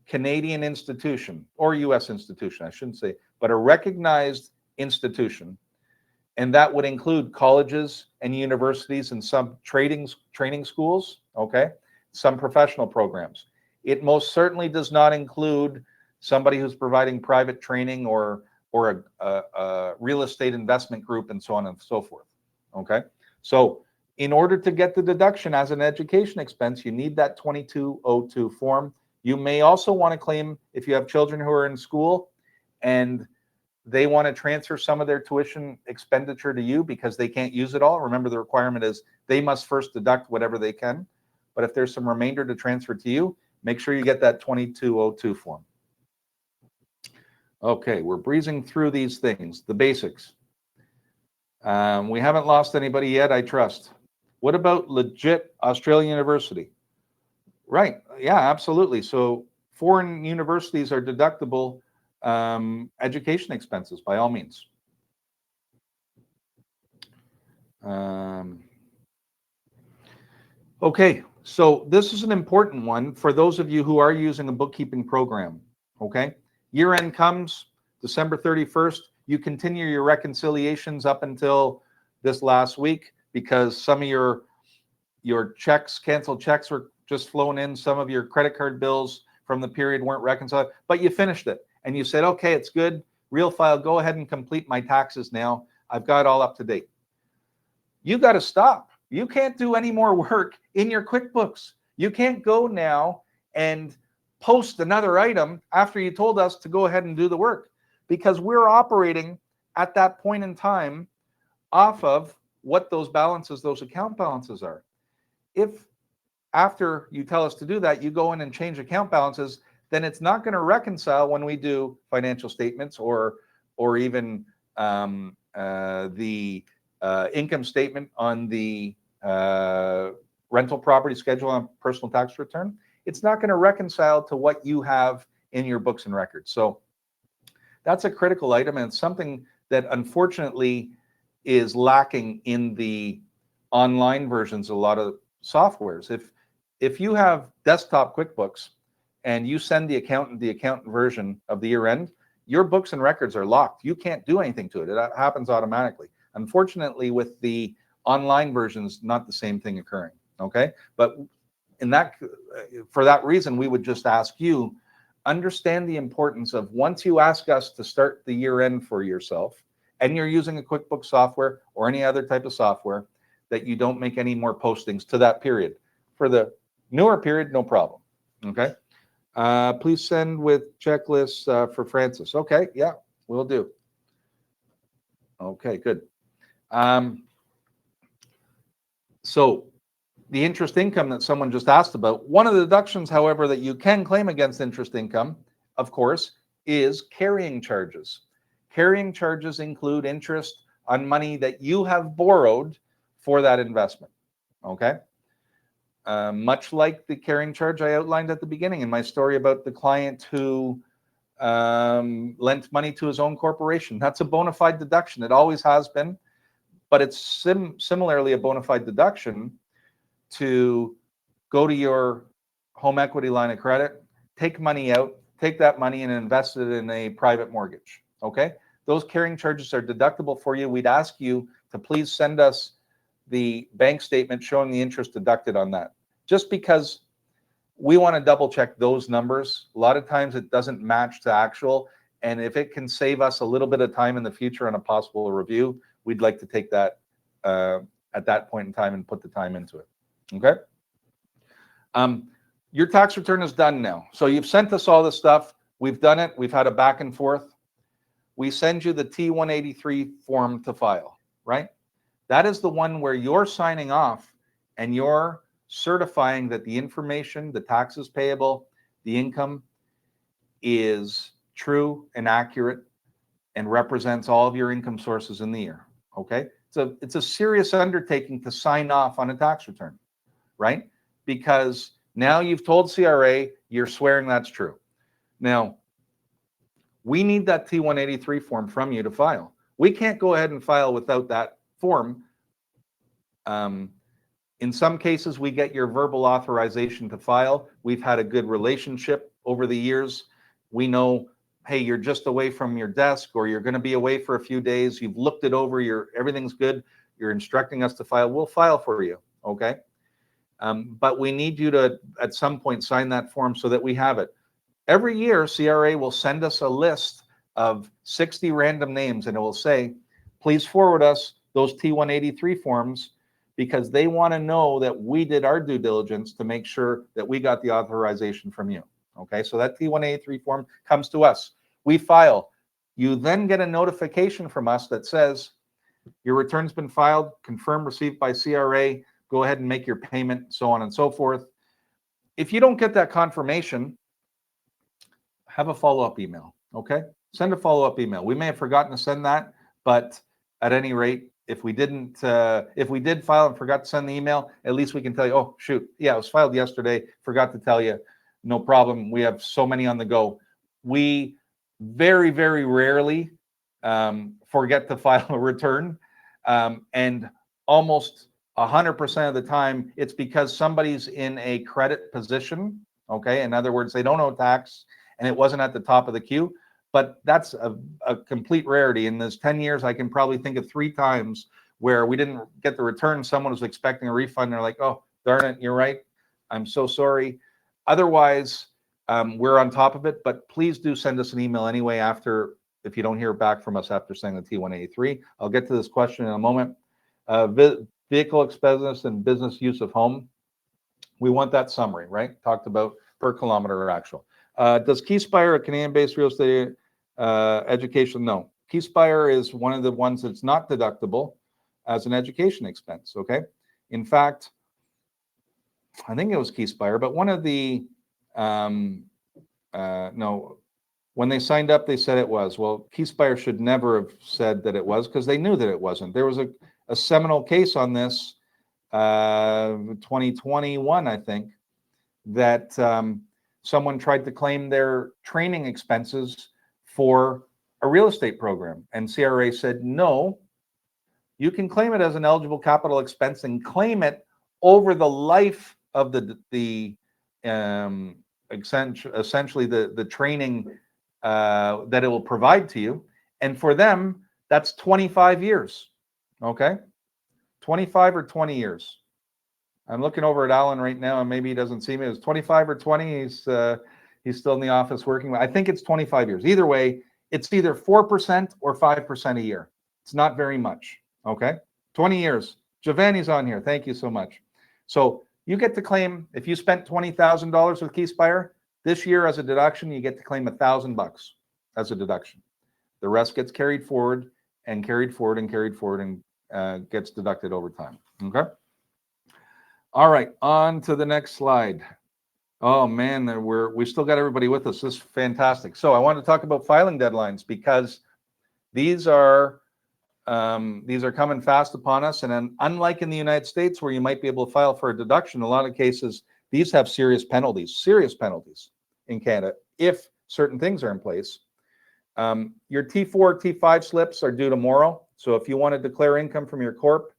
Canadian institution or US institution, I shouldn't say, but a recognized institution. And that would include colleges and universities and some training schools, okay? Some professional programs. It most certainly does not include somebody who's providing private training or a real estate investment group and so on and so forth, okay? So in order to get the deduction as an education expense, you need that 2202 form. You may also want to claim if you have children who are in school and they want to transfer some of their tuition expenditure to you because they can't use it all. Remember, the requirement is they must first deduct whatever they can. But if there's some remainder to transfer to you, make sure you get that 2202 form. Okay, we're breezing through these things, the basics. We haven't lost anybody yet, I trust. What about legit Australian university? Right, yeah, absolutely. So foreign universities are deductible education expenses by all means. Okay, so this is an important one for those of you who are using a bookkeeping program, okay? Year end comes, December 31st, you continue your reconciliations up until this last week because some of your checks, canceled checks were just flown in, some of your credit card bills from the period weren't reconciled, but you finished it and you said, okay, it's good, Real File, go ahead and complete my taxes now. I've got it all up to date. You got to stop. You can't do any more work in your QuickBooks. You can't go now and post another item after you told us to go ahead and do the work because we're operating at that point in time off of what those balances, those account balances are. If after you tell us to do that, you go in and change account balances, then it's not going to reconcile when we do financial statements or even the income statement on the rental property schedule on personal tax return. It's not going to reconcile to what you have in your books and records. So that's a critical item, and it's something that unfortunately is lacking in the online versions of a lot of softwares. If you have desktop QuickBooks and you send the accountant version of the year end, your books and records are locked. You can't do anything to it. It happens automatically. Unfortunately, with the online versions, not the same thing occurring, okay? But for that reason, we would just ask you, understand the importance of once you ask us to start the year end for yourself, and you're using a QuickBooks software or any other type of software, that you don't make any more postings to that period. For the newer period, no problem, okay? Please send with checklists for Francis. Okay, yeah, we'll do. Okay, good. So the interest income that someone just asked about, one of the deductions, however, that you can claim against interest income, of course, is carrying charges. Carrying charges include interest on money that you have borrowed for that investment, okay? Much like the carrying charge I outlined at the beginning in my story about the client who lent money to his own corporation. That's a bona fide deduction. It always has been, but it's similarly a bona fide deduction to go to your home equity line of credit, take money out, take that money and invest it in a private mortgage, okay? Those carrying charges are deductible for you. We'd ask you to please send us the bank statement showing the interest deducted on that, just because we want to double check those numbers. A lot of times it doesn't match to actual, and if it can save us a little bit of time in the future on a possible review, we'd like to take that at that point in time and put the time into it, okay? Your tax return is done now. So you've sent us all this stuff. We've done it. We've had a back and forth. We send you the T183 form to file, right? That is the one where you're signing off and you're certifying that the information, the taxes payable, the income is true and accurate and represents all of your income sources in the year, okay? So it's a serious undertaking to sign off on a tax return, right? Because now you've told CRA, you're swearing that's true. Now, we need that T183 form from you to file. We can't go ahead and file without that form In some cases, we get your verbal authorization to file. We've had a good relationship over the years. We know, hey, you're just away from your desk, or you're going to be away for a few days. You've looked it over. Everything's good. You're instructing us to file. We'll file for you. Okay. But we need you to, at some point, sign that form so that we have it. Every year, CRA will send us a list of 60 random names, and it will say, please forward us those T183 forms, because they want to know that we did our due diligence to make sure that we got the authorization from you. Okay, so that T183 form comes to us. We file. You then get a notification from us that says, your return's been filed, confirmed received by CRA, go ahead and make your payment, so on and so forth. If you don't get that confirmation, have a follow-up email, okay? Send a follow-up email. We may have forgotten to send that, but at any rate, if we did file and forgot to send the email, at least we can tell you, oh, shoot, yeah, it was filed yesterday, forgot to tell you, no problem. We have so many on the go. We very, very rarely forget to file a return, and almost 100% of the time, it's because somebody's in a credit position, okay? In other words, they don't owe tax, and it wasn't at the top of the queue. But that's a complete rarity. In those 10 years, I can probably think of 3 times where we didn't get the return. Someone was expecting a refund. They're like, oh, darn it, you're right. I'm so sorry. Otherwise, we're on top of it. But please do send us an email anyway after, if you don't hear back from us after sending the T183. I'll get to this question in a moment. Vehicle expenses and business use of home. We want that summary, right? Talked about per kilometer or actual. Does Keyspire, a Canadian-based real estate education? No. Keyspire is one of the ones that's not deductible as an education expense, okay? In fact, I think it was Keyspire, but one of the, no, when they signed up, they said it was. Well, Keyspire should never have said that it was, because they knew that it wasn't. There was a seminal case on this, 2021, I think, that someone tried to claim their training expenses for a real estate program. And CRA said, no, you can claim it as an eligible capital expense and claim it over the life of essentially the training that it will provide to you. And for them, that's 25 years, okay? 25 or 20 years. I'm looking over at Alan right now, and maybe he doesn't see me. It was 25 or 20. He's still in the office working. I think it's 25 years. Either way, it's either 4% or 5% a year. It's not very much, okay? 20 years. Giovanni's on here. Thank you so much. So you get to claim, if you spent $20,000 with Keyspire, this year as a deduction, you get to claim $1,000 as a deduction. The rest gets carried forward and carried forward and carried forward and gets deducted over time, okay? All right, on to the next slide. Oh man, we still got everybody with us. This is fantastic. So I want to talk about filing deadlines, because these are coming fast upon us. And then, unlike in the United States, where you might be able to file for a deduction, a lot of cases these have serious penalties in Canada if certain things are in place. Your T4, T5 slips are due tomorrow. So if you want to declare income from your corp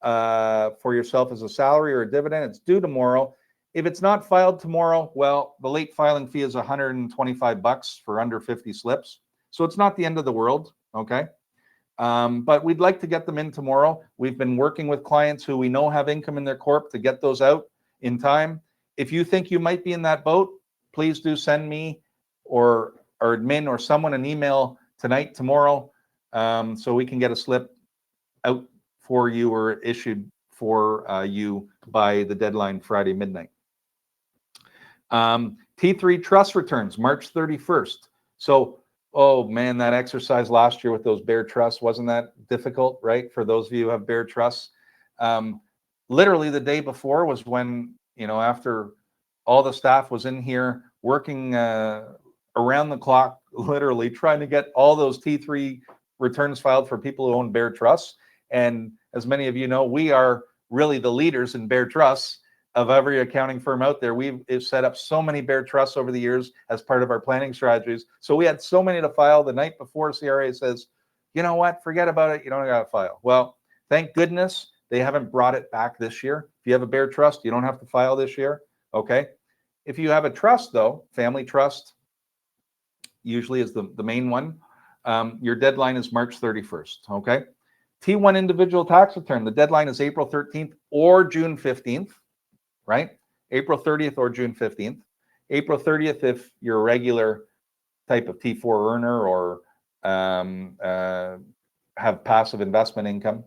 for yourself as a salary or a dividend, it's due tomorrow. If it's not filed tomorrow, well, the late filing fee is $125 for under 50 slips. So it's not the end of the world, okay? But we'd like to get them in tomorrow. We've been working with clients who we know have income in their corp to get those out in time. If you think you might be in that boat, please do send me or admin or someone an email tonight, tomorrow, so we can get a slip out for you or issued for you by the deadline Friday midnight. T3 trust returns, March 31st. So, oh man, that exercise last year with those Bear Trusts, wasn't that difficult, right? For those of you who have Bear Trusts. Literally the day before was when, after all the staff was in here working around the clock, literally trying to get all those T3 returns filed for people who own Bear Trusts. And as many of you know, we are really the leaders in Bear Trusts of every accounting firm out there. We've set up so many Bear Trusts over the years as part of our planning strategies. So we had so many to file the night before. CRA says, you know what, forget about it. You don't got to file. Well, thank goodness they haven't brought it back this year. If you have a bare trust, you don't have to file this year. Okay. If you have a trust, though, family trust usually is the main one. Your deadline is March 31st. Okay. T1 individual tax return, the deadline is April 13th or June 15th, right? April 30th or June 15th. April 30th if you're a regular type of T4 earner or have passive investment income,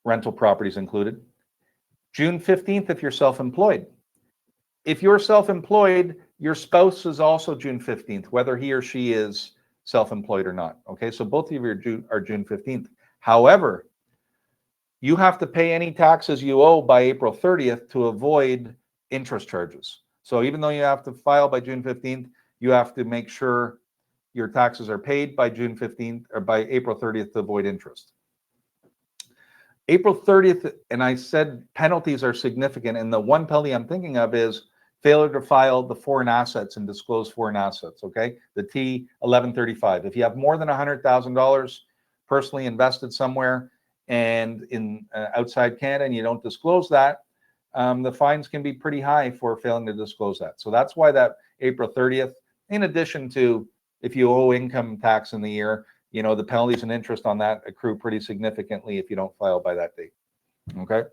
rental properties included. June 15th if you're self-employed. If you're self-employed, your spouse is also June 15th, whether he or she is self-employed or not. Okay, so both of you are June 15th. However, you have to pay any taxes you owe by April 30th to avoid interest charges. So even though you have to file by June 15th, you have to make sure your taxes are paid by June 15th or by April 30th to avoid interest. April 30th, and I said penalties are significant, and the one penalty I'm thinking of is failure to file the foreign assets and disclose foreign assets, okay? The T1135. If you have more than $100,000 personally invested somewhere and in outside Canada and you don't disclose that, the fines can be pretty high for failing to disclose that. So that's why that April 30th, in addition to if you owe income tax in the year, you know, the penalties and interest on that accrue pretty significantly if you don't file by that date, okay?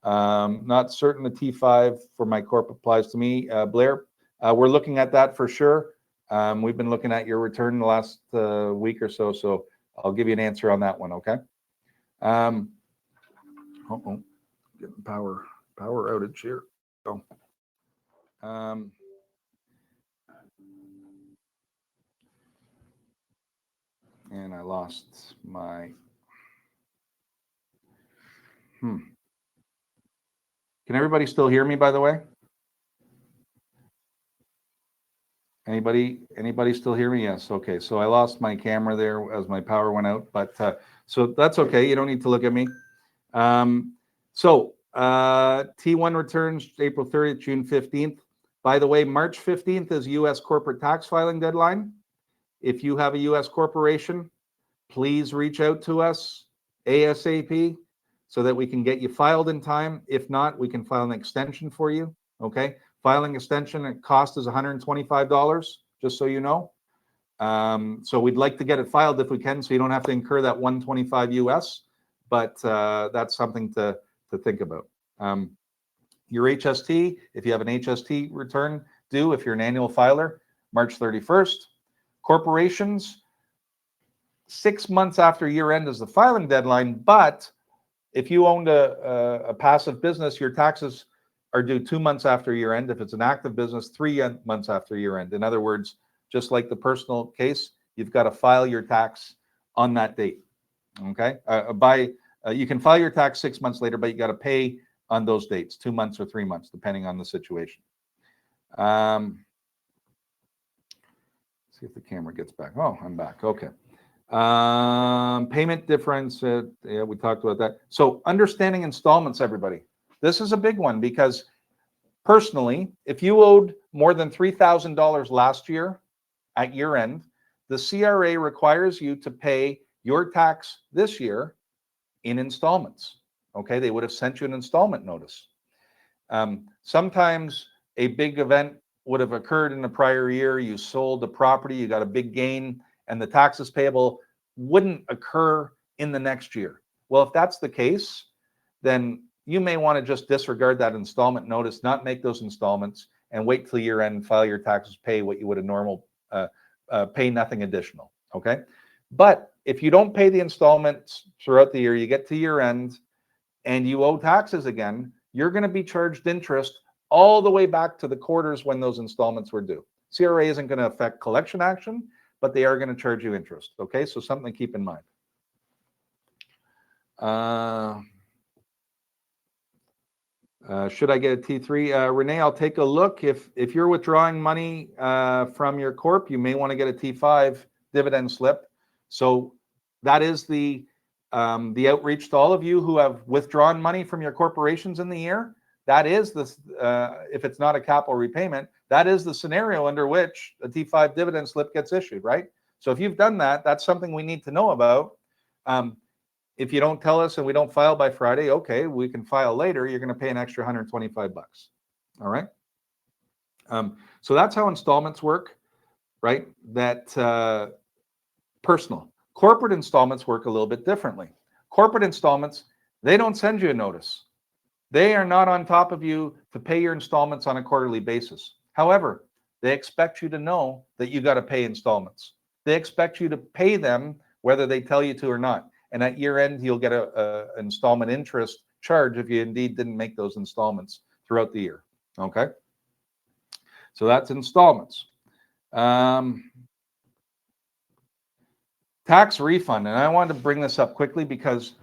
Not certain the T5 for my corp applies to me. Blair, we're looking at that for sure. We've been looking at your return the last week or so, so I'll give you an answer on that one, okay? Getting power outage here. So, and I lost my, Can everybody still hear me, by the way? Anybody still hear me? Yes. Okay. So I lost my camera there as my power went out, but so that's okay. You don't need to look at me. T1 returns April 30th, June 15th. By the way, March 15th is U.S. corporate tax filing deadline. If you have a U.S. corporation, please reach out to us ASAP so that we can get you filed in time. If not, we can file an extension for you. Okay. Filing extension cost is $125, just so you know. So we'd like to get it filed if we can, so you don't have to incur that $125 US, but that's something to think about. Your HST, if you have an HST return due, if you're an annual filer, March 31st. Corporations, 6 months after year end is the filing deadline, but if you owned a passive business, your taxes are due 2 months after year end. If it's an active business, 3 months after year end. In other words, just like the personal case, you've got to file your tax on that date. Okay. You can file your tax 6 months later, but you got to pay on those dates, 2 months or 3 months, depending on the situation. See if the camera gets back. Oh, I'm back. Okay. Payment difference. Yeah, we talked about that. So understanding installments, everybody. This is a big one because personally, if you owed more than $3,000 last year at year end, the CRA requires you to pay your tax this year in installments. Okay, they would have sent you an installment notice. Sometimes a big event would have occurred in the prior year. You sold the property, you got a big gain, and the taxes payable wouldn't occur in the next year. Well, if that's the case, then you may want to just disregard that installment notice, not make those installments, and wait till year end, file your taxes, pay what you would have normal, pay nothing additional. Okay. But if you don't pay the installments throughout the year, you get to year end and you owe taxes again, you're going to be charged interest all the way back to the quarters when those installments were due. CRA isn't going to affect collection action, but they are going to charge you interest. Okay. So something to keep in mind. Should I get a T3? Renee, I'll take a look. If you're withdrawing money from your corp, you may want to get a T5 dividend slip. So that is the outreach to all of you who have withdrawn money from your corporations in the year. That is this. If it's not a capital repayment, that is the scenario under which a T5 dividend slip gets issued, right? So if you've done that, that's something we need to know about. If you don't tell us and we don't file by Friday, okay, we can file later. You're going to pay an extra $125. All right. So that's how installments work, right? That personal. Corporate installments work a little bit differently. Corporate installments, they don't send you a notice. They are not on top of you to pay your installments on a quarterly basis. However, they expect you to know that you got to pay installments. They expect you to pay them whether they tell you to or not. And at year end, you'll get a installment interest charge if you indeed didn't make those installments throughout the year. Okay. So that's installments. Tax refund. And I wanted to bring this up quickly because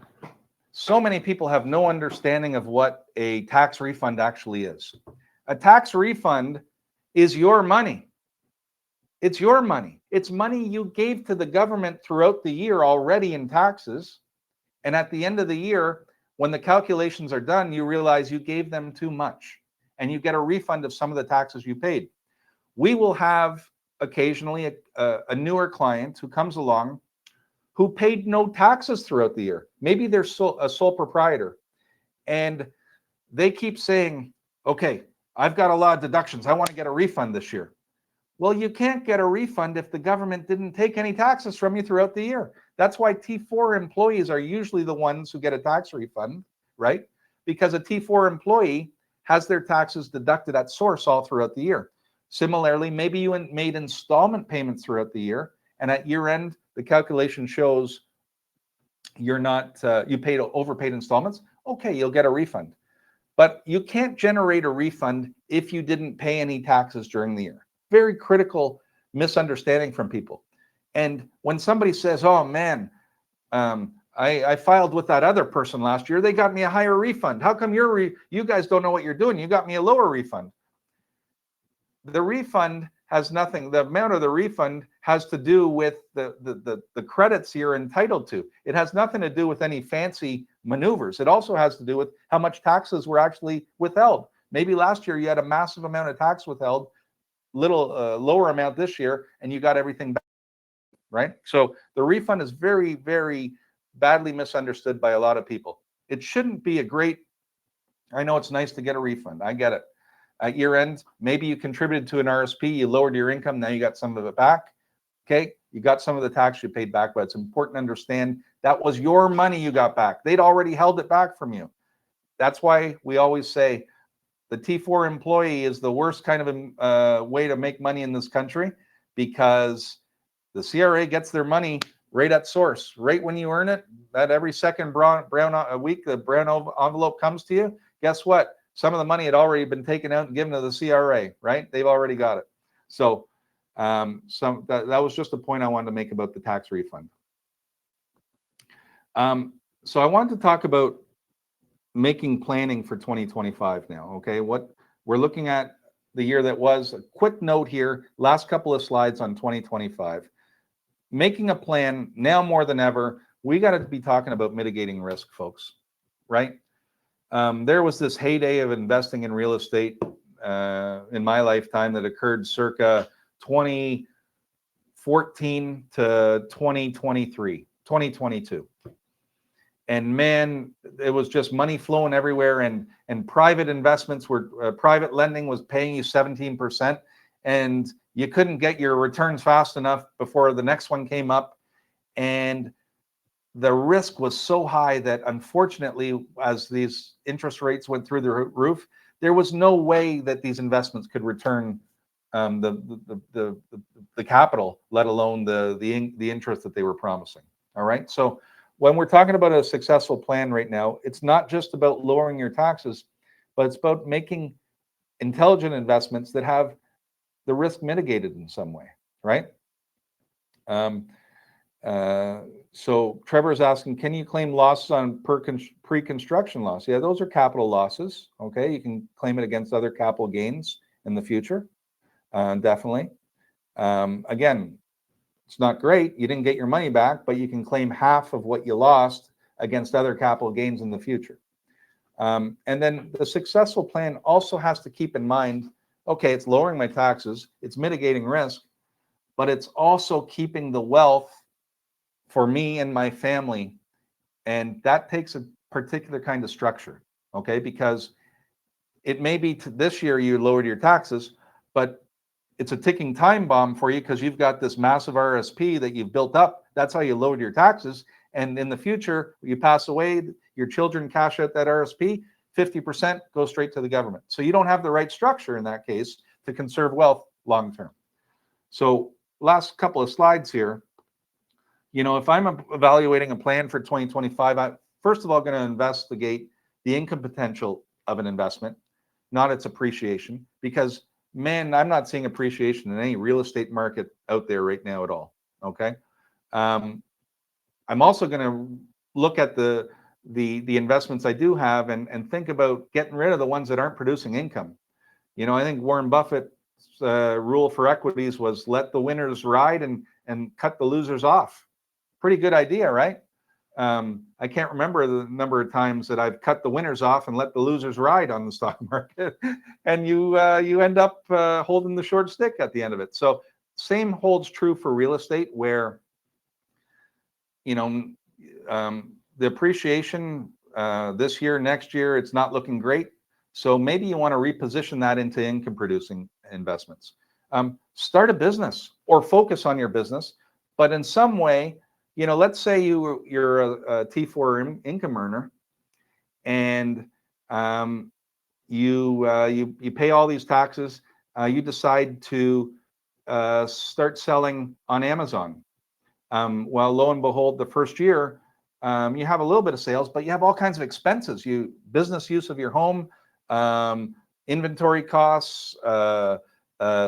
so many people have no understanding of what a tax refund actually is. A tax refund is your money. It's your money. It's money you gave to the government throughout the year already in taxes. And at the end of the year, when the calculations are done, you realize you gave them too much and you get a refund of some of the taxes you paid. We will have occasionally a newer client who comes along who paid no taxes throughout the year. Maybe they're a sole proprietor and they keep saying, okay, I've got a lot of deductions. I want to get a refund this year. Well, you can't get a refund if the government didn't take any taxes from you throughout the year. That's why T4 employees are usually the ones who get a tax refund, right? Because a T4 employee has their taxes deducted at source all throughout the year. Similarly, maybe you made installment payments throughout the year, and at year end, the calculation shows you're not, you paid overpaid installments. Okay, you'll get a refund. But you can't generate a refund if you didn't pay any taxes during the year. Very critical misunderstanding from people. And when somebody says, oh man, I filed with that other person last year, they got me a higher refund. How come you guys don't know what you're doing? You got me a lower refund. The refund has nothing, the amount of the refund has to do with the credits you're entitled to. It has nothing to do with any fancy maneuvers. It also has to do with how much taxes were actually withheld. Maybe last year you had a massive amount of tax withheld, little lower amount this year, and you got everything back, right? So the refund is very, very badly misunderstood by a lot of people. It shouldn't be a great, I know it's nice to get a refund. I get it. At year end, maybe you contributed to an RSP, you lowered your income, now you got some of it back. Okay, you got some of the tax you paid back, but it's important to understand that was your money you got back. They'd already held it back from you. That's why we always say the T4 employee is the worst kind of way to make money in this country, because the CRA gets their money right at source, right when you earn it. That every second brown a week, the brown envelope comes to you. Guess what? Some of the money had already been taken out and given to the CRA, right? They've already got it. So that was just a point I wanted to make about the tax refund. So I wanted to talk about making planning for 2025 now, okay? What we're looking at the year that was. A quick note here, last couple of slides on 2025. Making a plan now more than ever, we got to be talking about mitigating risk, folks, right? There was this heyday of investing in real estate in my lifetime that occurred circa 2014 to 2022. And man, it was just money flowing everywhere, and private investments were, private lending was paying you 17%, and you couldn't get your returns fast enough before the next one came up. And the risk was so high that unfortunately, as these interest rates went through the roof, there was no way that these investments could return the capital, let alone the interest that they were promising. All right. So when we're talking about a successful plan right now, it's not just about lowering your taxes, but it's about making intelligent investments that have the risk mitigated in some way, right? So Trevor's asking, can you claim losses on pre-construction loss? Yeah, those are capital losses. Okay, you can claim it against other capital gains in the future, definitely. Again, it's not great. You didn't get your money back, but you can claim half of what you lost against other capital gains in the future. And then the successful plan also has to keep in mind, okay, it's lowering my taxes, it's mitigating risk, but it's also keeping the wealth for me and my family And that takes a particular kind of structure, okay? Because it may be this year you lowered your taxes, but it's a ticking time bomb for you because you've got this massive RSP that you've built up. That's how you lowered your taxes. And in the future, you pass away, your children cash out that RSP, 50% goes straight to the government. So you don't have the right structure in that case to conserve wealth long term. So last couple of slides here. If I'm evaluating a plan for 2025, I'm first of all going to investigate the income potential of an investment, not its appreciation, because man, I'm not seeing appreciation in any real estate market out there right now at all. Okay. I'm also going to look at the investments I do have and think about getting rid of the ones that aren't producing income. I think Warren Buffett's rule for equities was let the winners ride and cut the losers off. Pretty good idea, right? I can't remember the number of times that I've cut the winners off and let the losers ride on the stock market, and you end up holding the short stick at the end of it. So same holds true for real estate, where the appreciation this year, next year, it's not looking great. So maybe you want to reposition that into income producing investments. Start a business or focus on your business, but in some way, let's say you're a T4 income earner, and you pay all these taxes. You decide to start selling on Amazon. Well, lo and behold, the first year you have a little bit of sales, but you have all kinds of expenses. Business use of your home, inventory costs,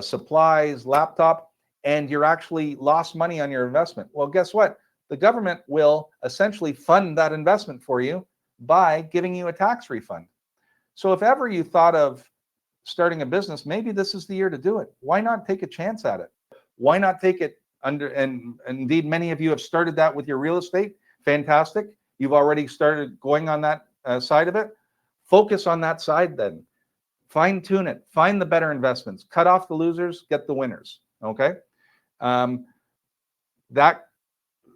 supplies, laptop, and you're actually lost money on your investment. Well, guess what? The government will essentially fund that investment for you by giving you a tax refund. So if ever you thought of starting a business, maybe this is the year to do it. Why not take a chance at it? Why not take it under, and indeed many of you have started that with your real estate. Fantastic. You've already started going on that side of it. Focus on that side then. Fine tune it. Find the better investments. Cut off the losers, get the winners. Okay? That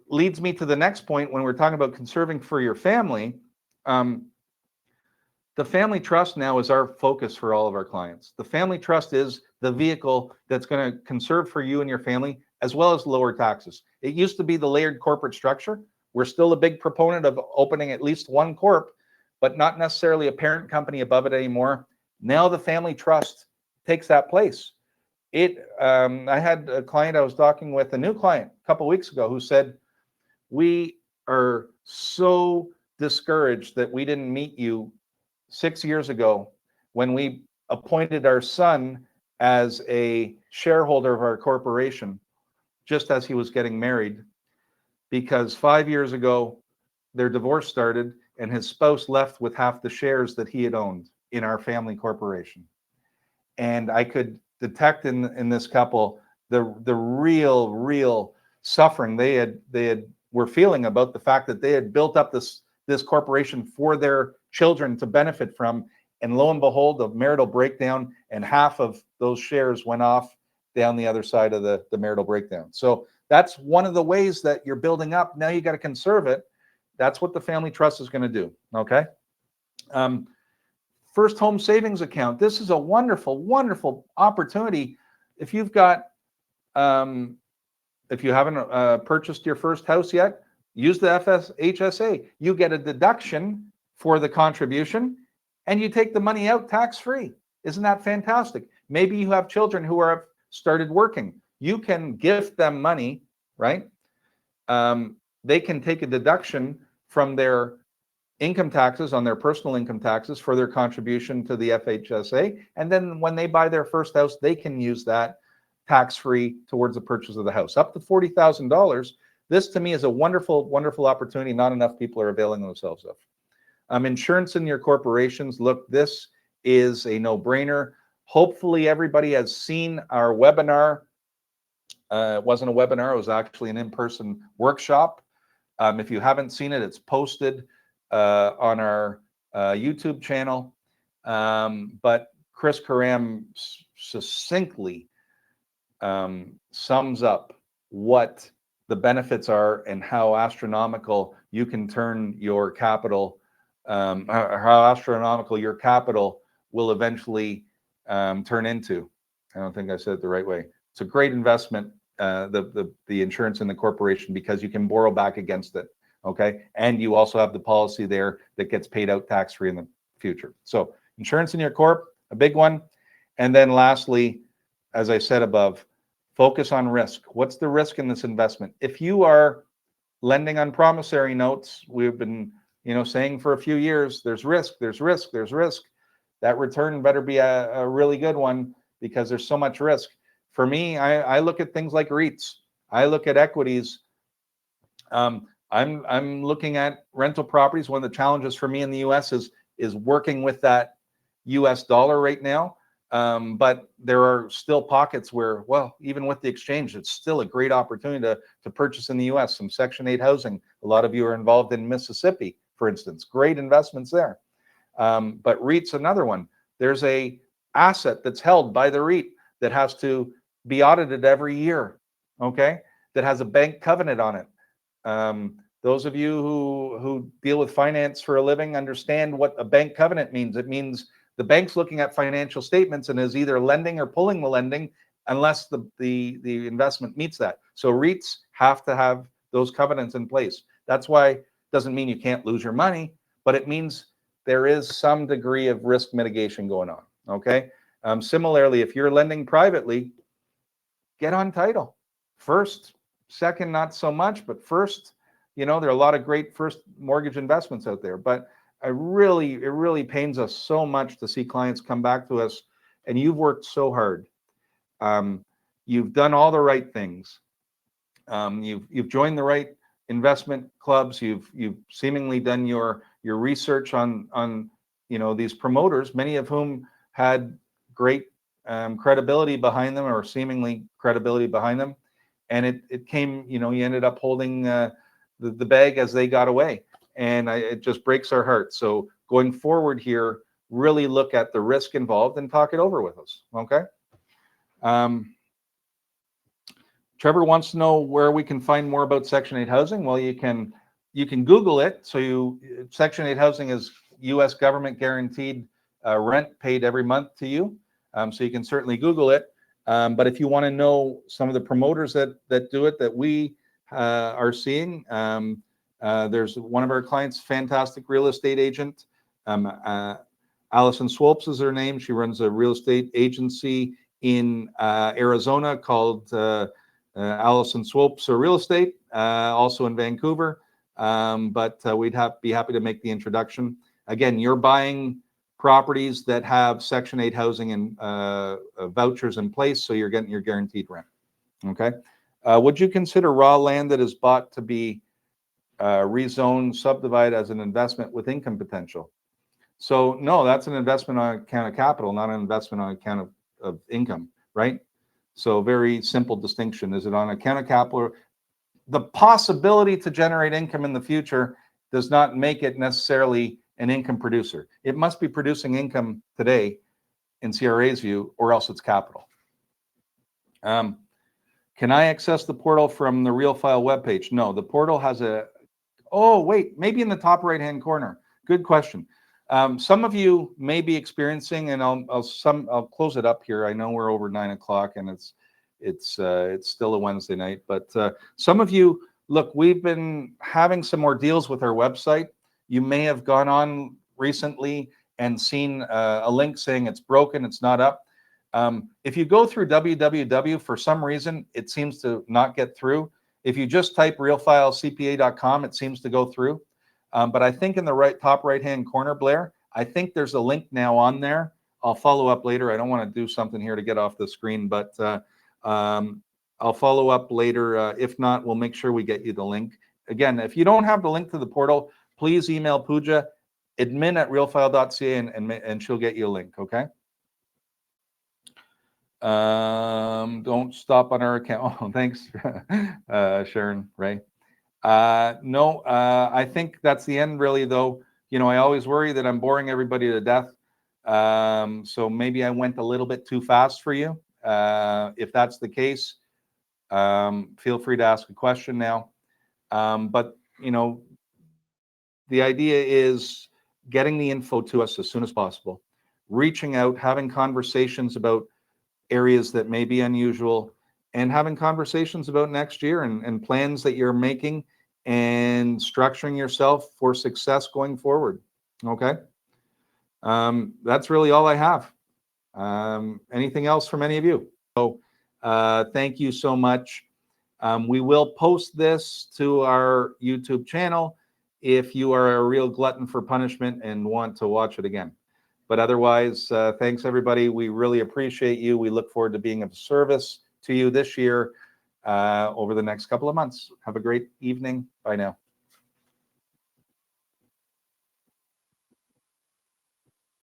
leads me to the next point when we're talking about conserving for your family. The family trust now is our focus for all of our clients. The family trust is the vehicle that's going to conserve for you and your family, as well as lower taxes. It used to be the layered corporate structure. We're still a big proponent of opening at least one corp, but not necessarily a parent company above it anymore. Now the family trust takes that place. I had a client I was talking with, a new client a couple of weeks ago, who said, we are so discouraged that we didn't meet you 6 years ago when we appointed our son as a shareholder of our corporation, just as he was getting married, because 5 years ago, their divorce started and his spouse left with half the shares that he had owned in our family corporation. And I could detect in this couple the real suffering they were feeling about the fact that they had built up this corporation for their children to benefit from, and lo and behold, a marital breakdown, and half of those shares went off down the other side of the marital breakdown. So that's one of the ways that you're building up. Now you got to conserve it. That's what the family trust is going to do. Okay. First home savings account. This is a wonderful opportunity. If you've got, if you haven't purchased your first house yet, use the FHSA. You get a deduction for the contribution, and you take the money out tax-free. Isn't that fantastic? Maybe you have children who have started working. You can gift them money, right? They can take a deduction from their income taxes on their personal income taxes for their contribution to the FHSA. And then when they buy their first house, they can use that tax-free towards the purchase of the house, up to $40,000. This to me is a wonderful opportunity. Not enough people are availing themselves of. Insurance in your corporations. Look, this is a no-brainer. Hopefully everybody has seen our webinar. It wasn't a webinar, it was actually an in-person workshop. If you haven't seen it, it's posted on our YouTube channel. But Chris Karam succinctly sums up what the benefits are and how astronomical you can turn your capital, how astronomical your capital will eventually turn into. I don't think I said it the right way. It's a great investment, the insurance in the corporation, because you can borrow back against it. Okay, and you also have the policy there that gets paid out tax-free in the future. So insurance in your corp, a big one. And then lastly, as I said above, focus on risk. What's the risk in this investment? If you are lending on promissory notes, we've been, saying for a few years, there's risk, there's risk, there's risk. That return better be a really good one, because there's so much risk. For me, I look at things like REITs. I look at equities. I'm looking at rental properties. One of the challenges for me in the U.S. is working with that U.S. dollar right now. But there are still pockets where, well, even with the exchange, it's still a great opportunity to purchase in the U.S. Some Section 8 housing. A lot of you are involved in Mississippi, for instance. Great investments there. But REIT's another one. There's a asset that's held by the REIT that has to be audited every year, okay? That has a bank covenant on it. Those of you who deal with finance for a living understand what a bank covenant means. It means the bank's looking at financial statements and is either lending or pulling the lending unless the investment meets that. So REITs have to have those covenants in place. That's why it doesn't mean you can't lose your money, but it means there is some degree of risk mitigation going on, okay? Similarly, if you're lending privately, get on title first. Second, not so much, but first, there are a lot of great first mortgage investments out there. But it really pains us so much to see clients come back to us, and you've worked so hard. You've done all the right things. You've joined the right investment clubs. You've seemingly done your research on these promoters, many of whom had great credibility behind them, or seemingly credibility behind them. And it came, you ended up holding the bag as they got away. And it just breaks our heart. So going forward here, really look at the risk involved and talk it over with us, okay? Trevor wants to know where we can find more about Section 8 housing. Well, you can Google it. So Section 8 housing is U.S. government guaranteed rent paid every month to you. So you can certainly Google it. But if you want to know some of the promoters that do it, that we are seeing, there's one of our clients, fantastic real estate agent. Allison Swopes is her name. She runs a real estate agency in Arizona called Allison Swopes Real Estate, also in Vancouver. But we'd be happy to make the introduction. Again, you're buying properties that have Section 8 housing and vouchers in place, so you're getting your guaranteed rent. Okay. Would you consider raw land that is bought to be rezoned, subdivided as an investment with income potential? So no, that's an investment on account of capital, not an investment on account of income, right? So very simple distinction. Is it on account of capital? The possibility to generate income in the future does not make it necessarily an income producer. It must be producing income today in CRA's view, or else it's capital. Can I access the portal from the RealFile webpage? No, the portal has maybe in the top right-hand corner. Good question. Some of you may be experiencing, and I'll close it up here. I know we're over 9 o'clock, and it's still a Wednesday night, but some of you, look, we've been having some more deals with our website. You may have gone on recently and seen a link saying it's broken, it's not up. If you go through www, for some reason, it seems to not get through. If you just type realfilecpa.com, it seems to go through. But I think in the top right-hand corner, Blair, I think there's a link now on there. I'll follow up later. I don't want to do something here to get off the screen, but I'll follow up later. If not, we'll make sure we get you the link. Again, if you don't have the link to the portal, please email Pooja, admin@realfile.ca, and she'll get you a link, okay? Don't stop on our account. Oh, thanks, Sharon, Ray. No, I think that's the end, really, though. I always worry that I'm boring everybody to death. So maybe I went a little bit too fast for you. If that's the case, Feel free to ask a question now. But, the idea is getting the info to us as soon as possible, reaching out, having conversations about areas that may be unusual, and having conversations about next year and plans that you're making and structuring yourself for success going forward. Okay. That's really all I have. Anything else from any of you? So thank you so much. We will post this to our YouTube channel if you are a real glutton for punishment and want to watch it again. But otherwise, thanks everybody. We really appreciate you. We look forward to being of service to you this year over the next couple of months. Have a great evening. Bye now.